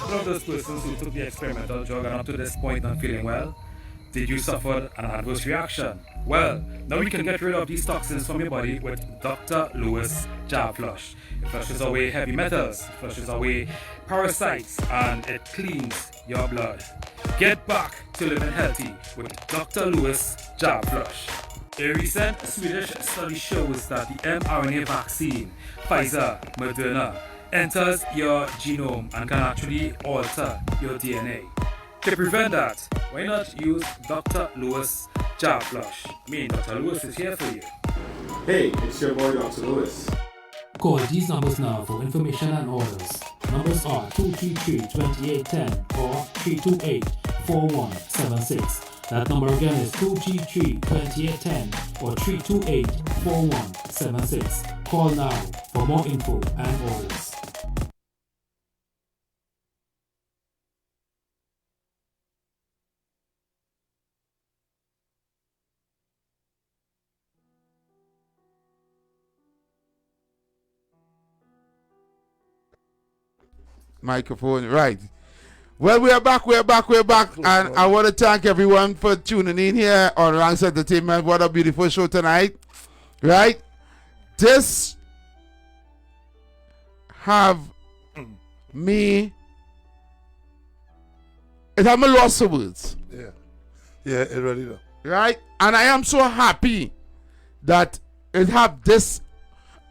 One of those persons who took the experimental drug and up to this point not feeling well, did you suffer an adverse reaction? Well, now we can get rid of these toxins from your body with Dr. Lewis Jab Flush. It flushes away heavy metals, it flushes away parasites, and it cleans your blood. Get back to living healthy with Dr. Lewis Jab Flush. A recent Swedish study shows that the mRNA vaccine, Pfizer, Moderna, enters your genome and can actually alter your DNA. To prevent that, why not use Dr. Lewis Jab Flush? Dr. Lewis is here for you. Hey, it's your boy Dr. Lewis. Call these numbers now for information and orders. Numbers are 233-2810 or 328-4176. That number again is 233-2810 or 328-4176. Call now for more info and orders. Microphone, right. Well, we're back, and I want to thank everyone for tuning in here on Ranks Entertainment. What a beautiful show tonight, right? This have me, it have me lost of words. Yeah, it really does. Right? And I am so happy that it have this,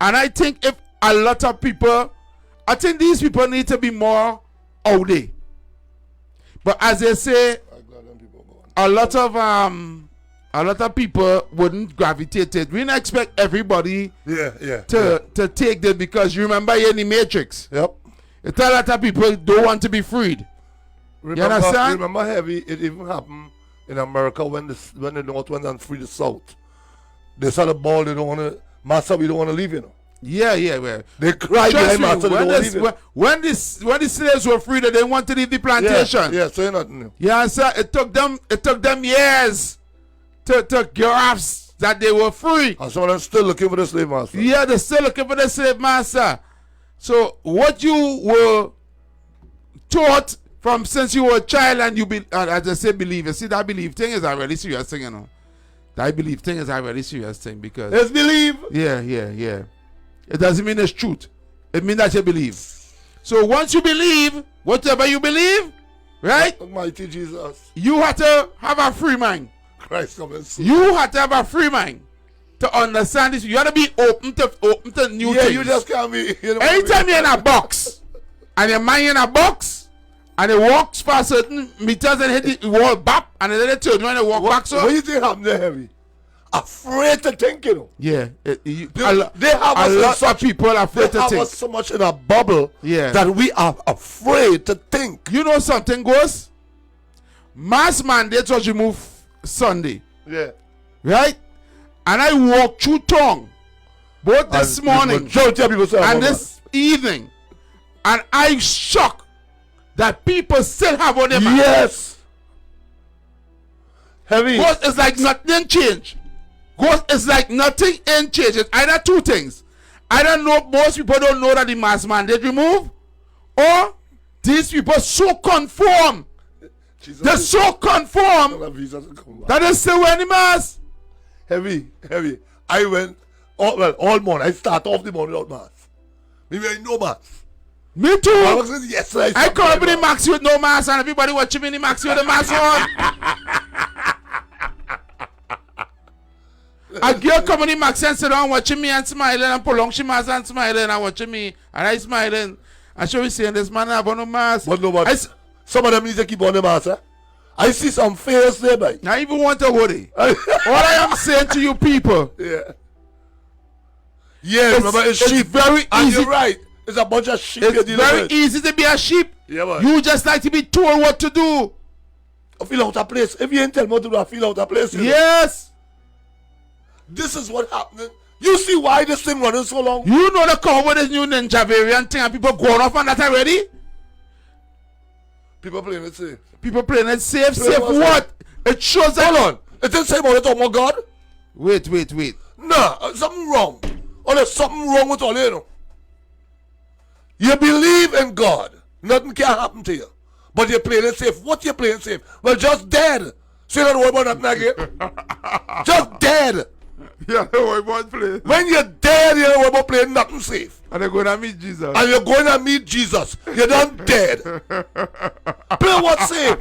and I think if a lot of people, I think these people need to be more out there. But as they say, a lot of people wouldn't gravitate it. We don't expect everybody to take this, because you remember you're in the Matrix. Yep. It's a lot of people don't want to be freed. You understand? Remember, Heavy, it even happened in America when the North went and freed the South. They saw the ball, they don't want to, Master, we don't want to leave, you know. Yeah, well. They cried behind Master, when the slaves were freed, they didn't want to leave the plantation. Yeah, so you're not new. You understand? It took them years to grasp that they were free. And some of them still looking for the slave master. Yeah, they're still looking for the slave master. So what you were taught from since you were a child, and as I say, believe. You see, that belief thing is a really serious thing, you know. That belief thing is a really serious thing, because it's believe. Yeah. It doesn't mean it's truth. It means that you believe. So once you believe, whatever you believe, right? Almighty Jesus. You have to have a free mind. Christ come and see. You have to have a free mind to understand this. You have to be open to new things. You just can't be. Anytime you're in a box, and your mind in a box, and it walks for certain meters and hit the wall back, and then it turns when it walk back. So what do you think happened there, Heavy? Afraid to think, you know. Yeah, they have a lot of people afraid to think. They have us so much in a bubble that we are afraid to think. You know something, Ghost? Mass mandate was removed Sunday. Yeah. Right? And I walked through Tong both this morning and this evening, and I shocked that people still have on their mind. Yes. Heavy. Ghost is like nothing changed. Ghost is like nothing ain't changed. It's either two things. I don't know, most people don't know that the mass mandate removed, or these people so conform They're so conformed that they still wear the mask. Heavy. I went all morning. I start off the morning without mask. Me wearing no mask. Me too. I come up with the mask with no mask and everybody watching me in the mask with the mask on. A girl come in the mask and sit down watching me and smiling and prolong she mask and smiling and watching me and I smiling. And she was saying this man have on no mask. But no, but some of them need to keep on the mask. Eh? I see some face there, boy. I even want a hoodie. All I am saying to you people. Yeah, remember it's sheep. Very easy. And you're right. It's a bunch of sheep. It's very easy to be a sheep. Yeah, man. You just like to be told what to do. I feel out of place. If you ain't tell me what to do, I feel out of place. Yes. This is what happening. You see why this thing running so long? You know the cover with this new ninja variant thing and people going off on that already? People playing it safe. People playing it safe. Safe what? It shows that. Hold on. It didn't say about it, oh my God. Wait. Nah, something wrong. Or there's something wrong with all you know. You believe in God. Nothing can happen to you. But you're playing it safe. What you playing safe? Well, just dead. So you don't worry about nothing again. Just dead. Yeah, don't worry about playing. When you're dead, you don't worry about playing nothing safe. And you're going to meet Jesus. And you're going to meet Jesus. You're done dead. Play what safe?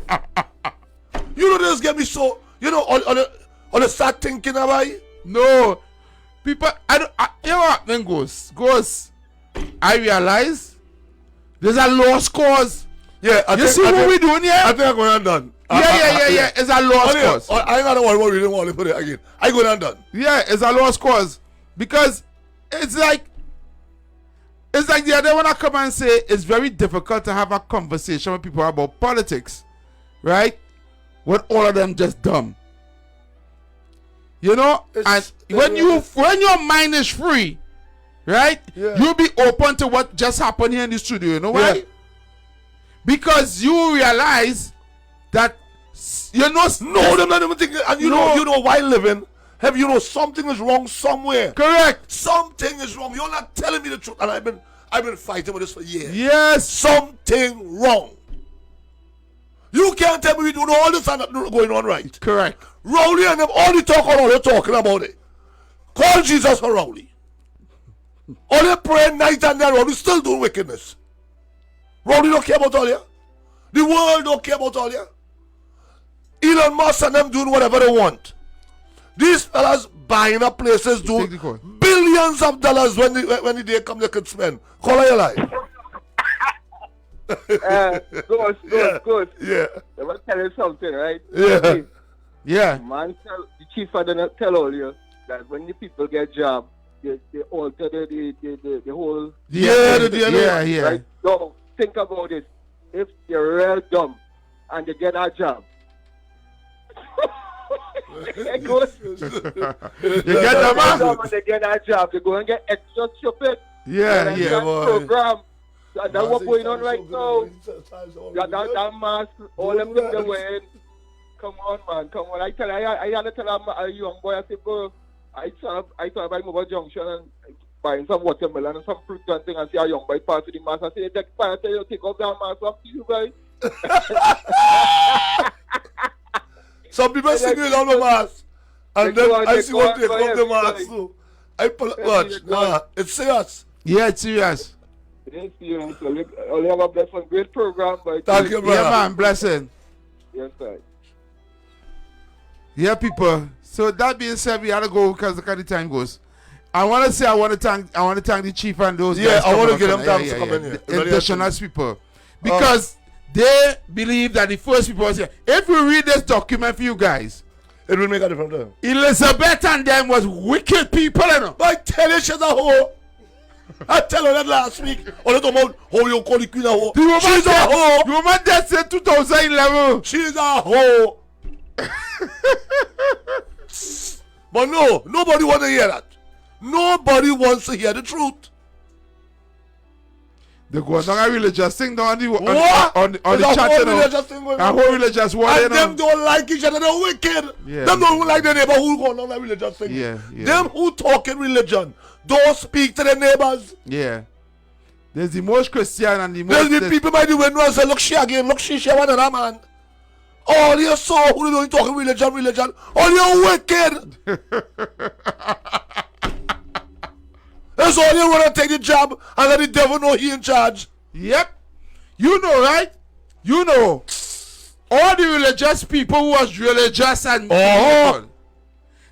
You know this get me so, you know, on the start thinking about it? No. People, you know what then goes? I realize there's a lost cause. Yeah, you see what we're doing here? I think I'm going undone. Yeah. It's a lost cause. I ain't got to worry about reading all put it again. I go undone. Yeah, it's a lost cause. Because it's like the other one I come and say it's very difficult to have a conversation with people about politics. Right? When all of them just dumb. You know? And when your mind is free, right? Yeah. You'll be open to what just happened here in the studio. You know why? Yeah. Because you realize that you know them not even thinking, and you know why living. Have you know something is wrong somewhere? Correct. Something is wrong. You're not telling me the truth, and I've been fighting with this for years. Yes. Something wrong. You can't tell me we doing all this and not going on right. Correct. Rowley and them all the talk on all they're talking about it. Call Jesus for Rowley. All they pray night and day, Rowley still doing wickedness. Rowley don't care about all you. The world don't care about all you. Elon Musk and them doing whatever they want. These fellas buying up places do billions of dollars when the day come they could spend. Call your life. Ghost. Yeah. I want to tell you something, right? Yeah. Yeah. Man, the chief had to tell all you that when the people get job, they alter the whole. Yeah. Right? So think about it. If they're real dumb and they get a job, you get the man. and they get a job, they go and get extra stupid. Yeah. Program. And that's what's going on right now. That mask, all them things they're wearing. Come on, man. Come on. I had to tell a young boy, I said, bro, I saw by Mobile Junction and buying some watermelon and some fruit and thing and see a young boy pass with the mask. I said, take off that mask off you, guys. Some people sing without the mask. And then I see what take off the mask too. I pull up, watch. Nah, it's serious. Yeah, it's serious. Yes, serious. Only have a blessing. Great program. Thank you, brother. Yeah, man. Blessing. Yes, sir. Yeah, people. So that being said, we had to go because the time goes. I want to thank the chief and those guys. I want to get them thanks for coming here. The indigenous people. Because they believe that the first people was here. If we read this document for you guys, it will make a difference. Elizabeth and them was wicked people, you know. I tell you, she's a hoe. I tell her that last week. All the time, how you call the queen a hoe. She's a hoe. The woman that said 2011. She's a hoe. But no, nobody wants to hear that. Nobody wants to hear the truth. They go on a religious thing on the chat. A whole religious one. And them don't like each other. They're wicked. Yeah. Them don't like their neighbor who go on a religious thing. Yeah. Them who talk in religion don't speak to their neighbors. Yeah. There's the most Christian and the most... There's the people by the window and say, look she again, look she one another man. All you saw who don't talk religion. All you wicked. That's all you want to take the job and let the devil know he in charge. Yep. You know, right? You know, all the religious people who was religious and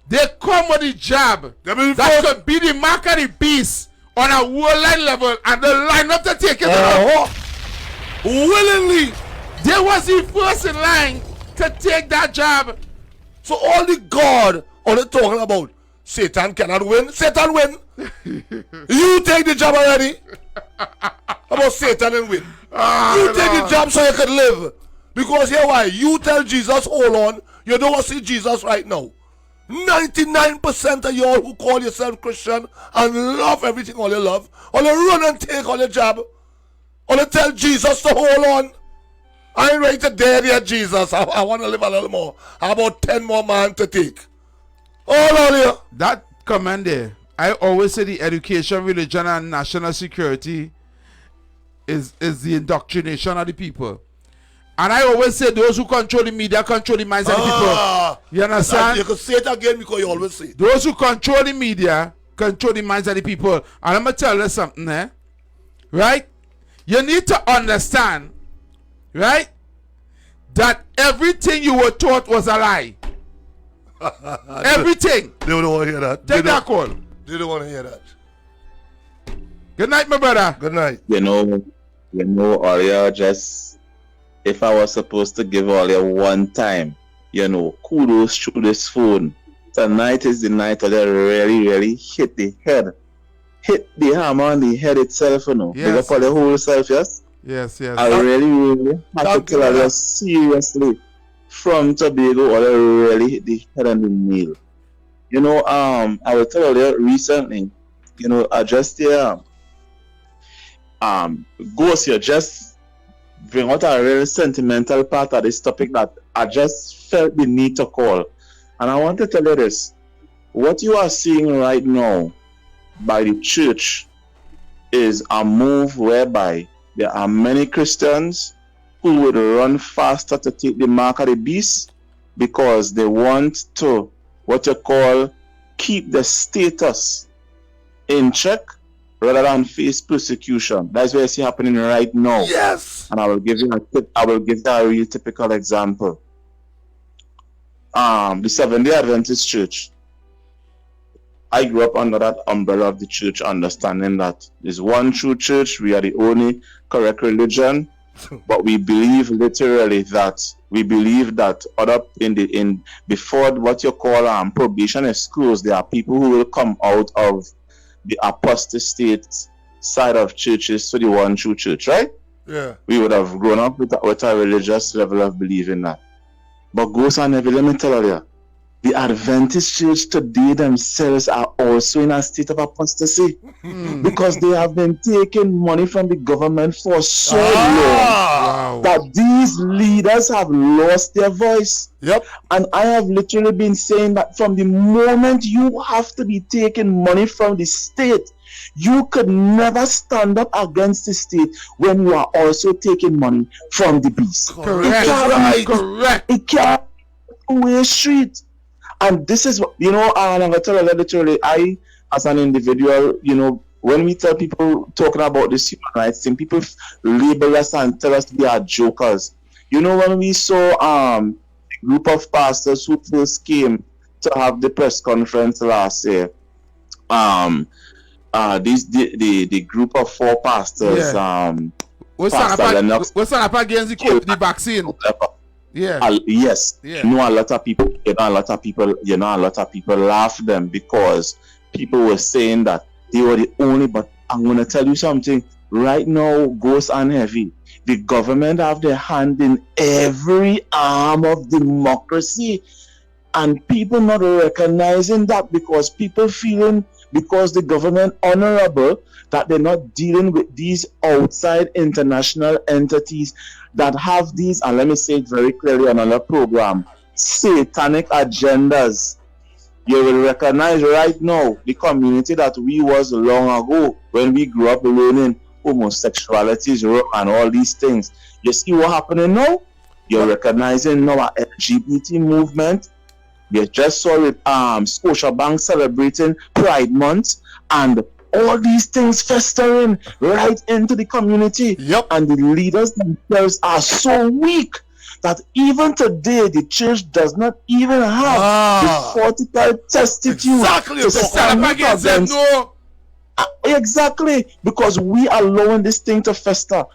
they come with the job that could be the mark of the beast on a worldwide level, and they line up to take it off. Willingly. They was the first in line to take that job. So all the God, all they talking about, Satan cannot win. Satan win. You take the job already. About Satan and win. You take the job so you can live. Because here why? You tell Jesus, hold on. You don't want to see Jesus right now. 99% of y'all who call yourself Christian and love everything all you love, all you run and take all your job, all you tell Jesus to hold on. I ain't ready to dare there, Jesus. I want to live a little more. How about 10 more man to take? Hold on here. That comment there, I always say the education, religion, and national security is the indoctrination of the people. And I always say those who control the media control the minds of the people. You understand? You can say it again because you always say it. Those who control the media control the minds of the people. And I'm going to tell you something, right? You need to understand, right, that everything you were taught was a lie. Everything. They don't want to hear that. Take that call. They don't want to hear that. Good night, my brother. Good night. You know, Olia, just, if I was supposed to give Olia one time, kudos through this phone. Tonight is the night that they really hit the head. Hit the hammer on the head itself, Big up for the whole self, yes? Yes. I really have to tell her seriously. From Tobago, or really hit the head on the nail. I will tell you recently, I just Ghost here just bring out a really sentimental part of this topic that I just felt the need to call. And I want to tell you this. What you are seeing right now by the church is a move whereby there are many Christians who would run faster to take the mark of the beast because they want to, what you call, keep the status in check rather than face persecution. That's what I see happening right now. Yes. And I will give you a real typical example. The Seventh-day Adventist Church. I grew up under that umbrella of the church, understanding that there's one true church, we are the only correct religion. But we believe literally that before what you call probation schools, there are people who will come out of the apostate side of churches to the one true church, right? Yeah. We would have grown up with a religious level of believing that. But goes on every, let me tell you, the Adventist church today themselves are also in a state of apostasy because they have been taking money from the government for so long that these leaders have lost their voice. Yep. And I have literally been saying that from the moment you have to be taking money from the state, you could never stand up against the state when you are also taking money from the beast. Correct. Correct. It can't be a two-way street. And this is, and I'm going to tell you literally, I, as an individual, when we tell people talking about this human rights thing, people label us and tell us we are jokers. When we saw a group of pastors who first came to have the press conference last year, the group of 4 pastors, what's up against the vaccine? Yeah. Yes. Yeah. A lot of people laugh them because people were saying that they were the only. But I'm gonna tell you something right now. Goes on heavy. The government have their hand in every arm of democracy, and people not recognizing that because people feeling because the government honorable that they're not dealing with these outside international entities that have these, and let me say it very clearly on another program, satanic agendas. You will recognize right now the community that we was long ago when we grew up learning homosexuality is wrong and all these things. You see what happening now? You're recognizing our LGBT movement. We just saw it, Scotiabank celebrating Pride Month, and all these things festering right into the community. Yep. And the leaders themselves are so weak that even today the church does not even have the fortified testitude to stand up against them. Exactly, because we are allowing this thing to fester.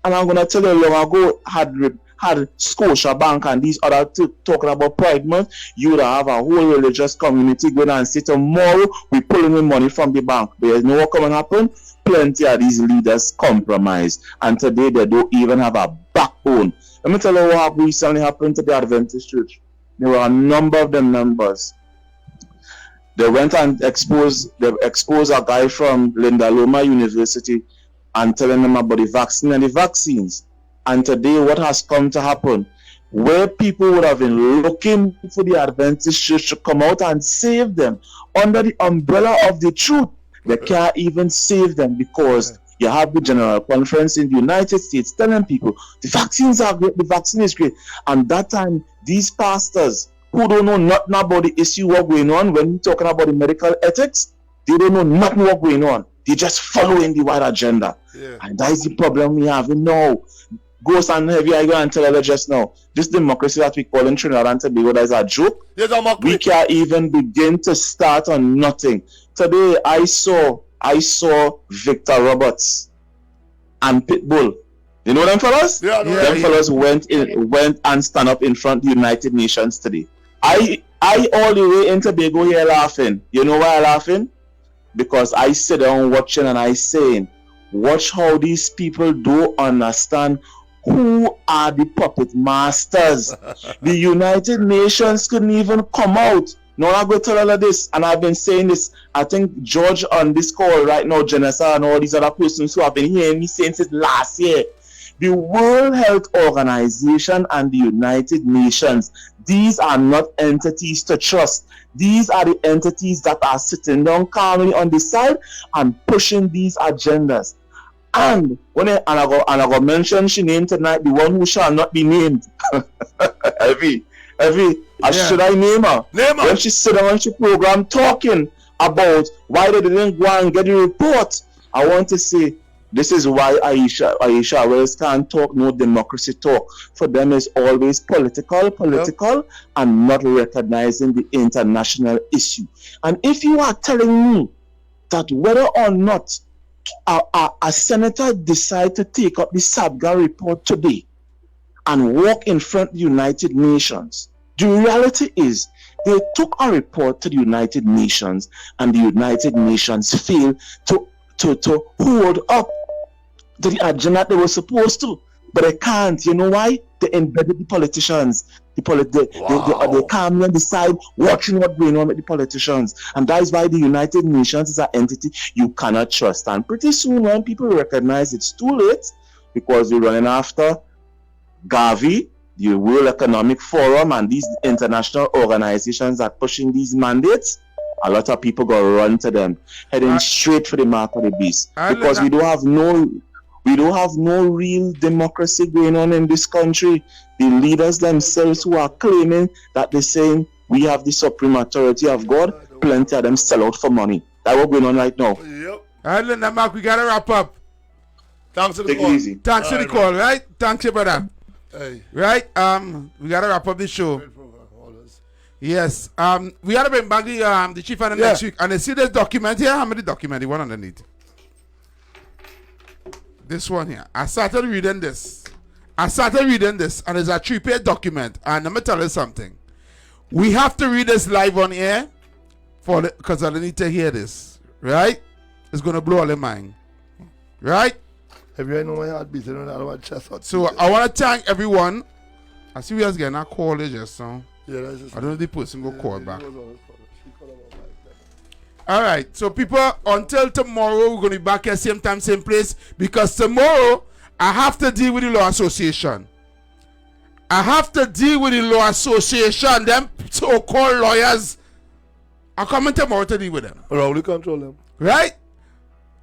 And I'm gonna tell you, long ago had Scotiabank and these other talking about Pride Month, you would have a whole religious community going and say tomorrow we pulling in money from the bank. But you know what coming happen? Plenty of these leaders compromise, and today they don't even have a backbone. Let me tell you what recently happened to the Adventist Church. There were a number of them members. They went and exposed a guy from Linda Loma University and telling them about the vaccine and the vaccines. And today what has come to happen, where people would have been looking for the Adventist Church to come out and save them under the umbrella of the truth, they can't even save them because you have the General Conference in the United States telling people the vaccines are great, the vaccine is great. And that time, these pastors who don't know nothing about the issue what's going on, when we're talking about the medical ethics, they don't know nothing what's going on. They just following the white agenda. Yeah. And that is the problem we have now. Ghost and Heavy, I go and tell you just now, this democracy that we call in Trinidad and Tobago, that is a joke. We can't even begin to start on nothing. Today, I saw Victor Roberts and Pitbull. You know them fellas? Yeah, them fellas went and stand up in front of the United Nations today. I all the way in Tobago here laughing. You know why I'm laughing? Because I sit down watching and I saying, watch how these people don't understand who are the puppet masters. The United Nations couldn't even come out. No, I'm going to tell all of this, and I've been saying this. I think George on this call right now, Janessa, and all these other persons who have been hearing me saying since last year. The World Health Organization and the United Nations, these are not entities to trust. These are the entities that are sitting down calmly on the side and pushing these agendas. And when I go mention she named tonight, the one who shall not be named. Evie, should I name her? When she sit down on she program talking about why they didn't go and get the report, I want to say this is why Aisha Wells can't talk no democracy talk. For them it's always political, and not recognizing the international issue. And if you are telling me that whether or not a senator decide to take up the SABGA report today and walk in front of the United Nations, the reality is they took a report to the United Nations and the United Nations failed to hold up to the agenda they were supposed to. But they can't. You know why? They embedded the politicians. They calmly on the side watching what's going on with the politicians. And that is why the United Nations is an entity you cannot trust. And pretty soon when people recognize it's too late, because we're running after Gavi, the World Economic Forum, and these international organizations are pushing these mandates, a lot of people go run to them, heading straight for the mark of the beast. Because we don't have no real democracy going on in this country. The leaders themselves who are claiming that they're saying we have the supreme authority of God, plenty of them sell out for money. That's what's going on right now. Yep. All right, Linda, Mark, we gotta wrap up. Thanks for the Take call. it easy. Thanks for the call, right? Thanks, you, brother. Hey. Right? We gotta wrap up the show. Yes. We gotta bring back the chief on the next week. And you see this document here? How many document? The one underneath. This one here. I started reading this, and it's a 3-page document. And let me tell you something. We have to read this live on air because I need to hear this. Right? It's gonna blow all your mind. Right? Have you know my heart beating on that one chest? So I want to thank everyone. I see we are getting a call just now. Yeah, that's just I don't know if the person will call back. All right, so people, until tomorrow, we're going to be back at same time, same place, because tomorrow I have to deal with the Law Association. Them so-called lawyers are coming tomorrow to deal with them. Around the control them. Right?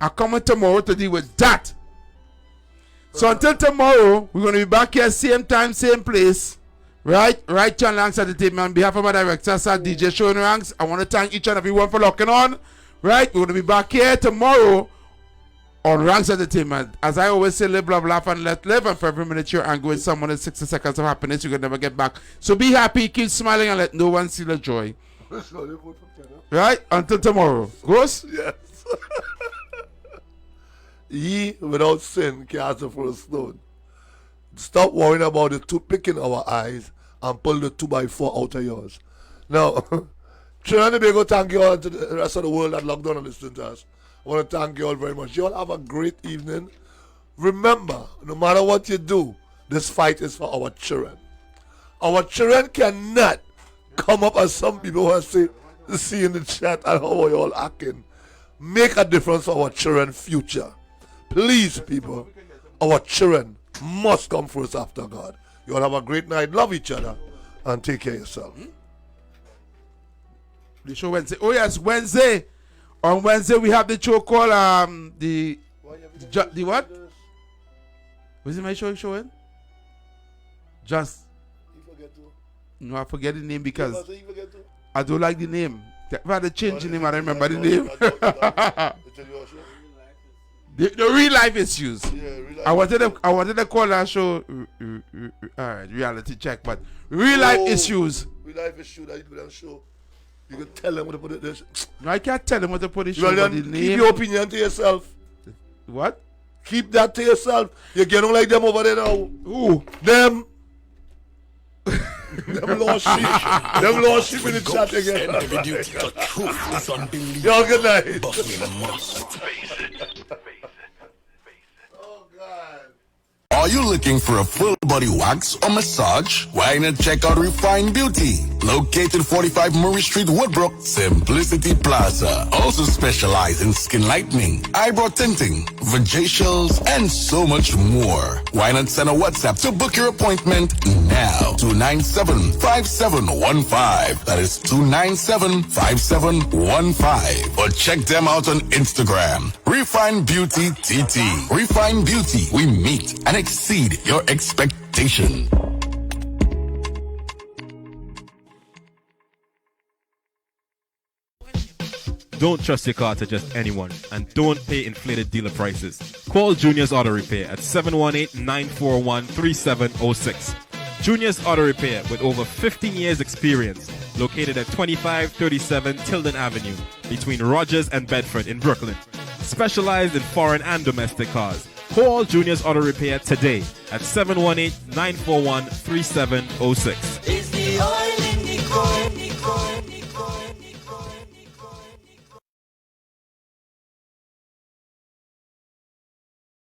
I'm coming tomorrow to deal with that. So until tomorrow, we're going to be back here, same time, same place. Right? Right, John Ranks Entertainment. On behalf of my director, Sir DJ Sean Ranks, I want to thank each and every one for locking on. Right? We're going to be back here tomorrow on Ranks Entertainment. As I always say, live, love, laugh, and let live. And for every minute you're angry with someone in 60 seconds of happiness, you can never get back. So be happy, keep smiling, and let no one see the joy. Right? Until tomorrow. Gross? Yes. Ye without sin cast the first stone. Stop worrying about the toothpick in our eyes and pull the 2x4 out of yours. Now, Trinidad and Tobago, thank you all to the rest of the world that locked down and listened to us. I want to thank you all very much. You all have a great evening. Remember, no matter what you do, this fight is for our children. Our children cannot come up as some people who say, see in the chat and how you all acting. Make a difference for our children's future. Please, people, our children must come first after God. You all have a great night. Love each other and take care of yourself. The show Wednesday. Oh yes, Wednesday. On Wednesday we have the show called the what? Was it my show showing? Just no, I forget the name because I don't like the name. If I had to change the name, I don't remember the name. The real life issues. I wanted to call that show alright, reality check, but real life issues. Real life issues that you can show. You can tell them what to put it there. No, I can't tell them what to put it. Well, then keep your opinion to yourself. What? Keep that to yourself. You don't like them over there now. Who? Them. Them lost sheep. Them lost sheep in the chat again. Y'all good night. But we must. Are you looking for a full body wax or massage? Why not check out Refined Beauty? Located 45 Murray Street, Woodbrook, Simplicity Plaza. Also specialize in skin lightening, eyebrow tinting, vajacials, and so much more. Why not send a WhatsApp to book your appointment now? 297-5715. That is 297-5715. Or check them out on Instagram. Refined Beauty TT. Refined Beauty. We meet and exceed your expectation. Don't trust your car to just anyone, and don't pay inflated dealer prices. Call Junior's Auto Repair at 718-941-3706. Junior's Auto Repair, with over 15 years experience, located at 2537 Tilden Avenue, between Rogers and Bedford in Brooklyn. Specialized in foreign and domestic cars. Call Junior's Auto Repair today at 718-941-3706.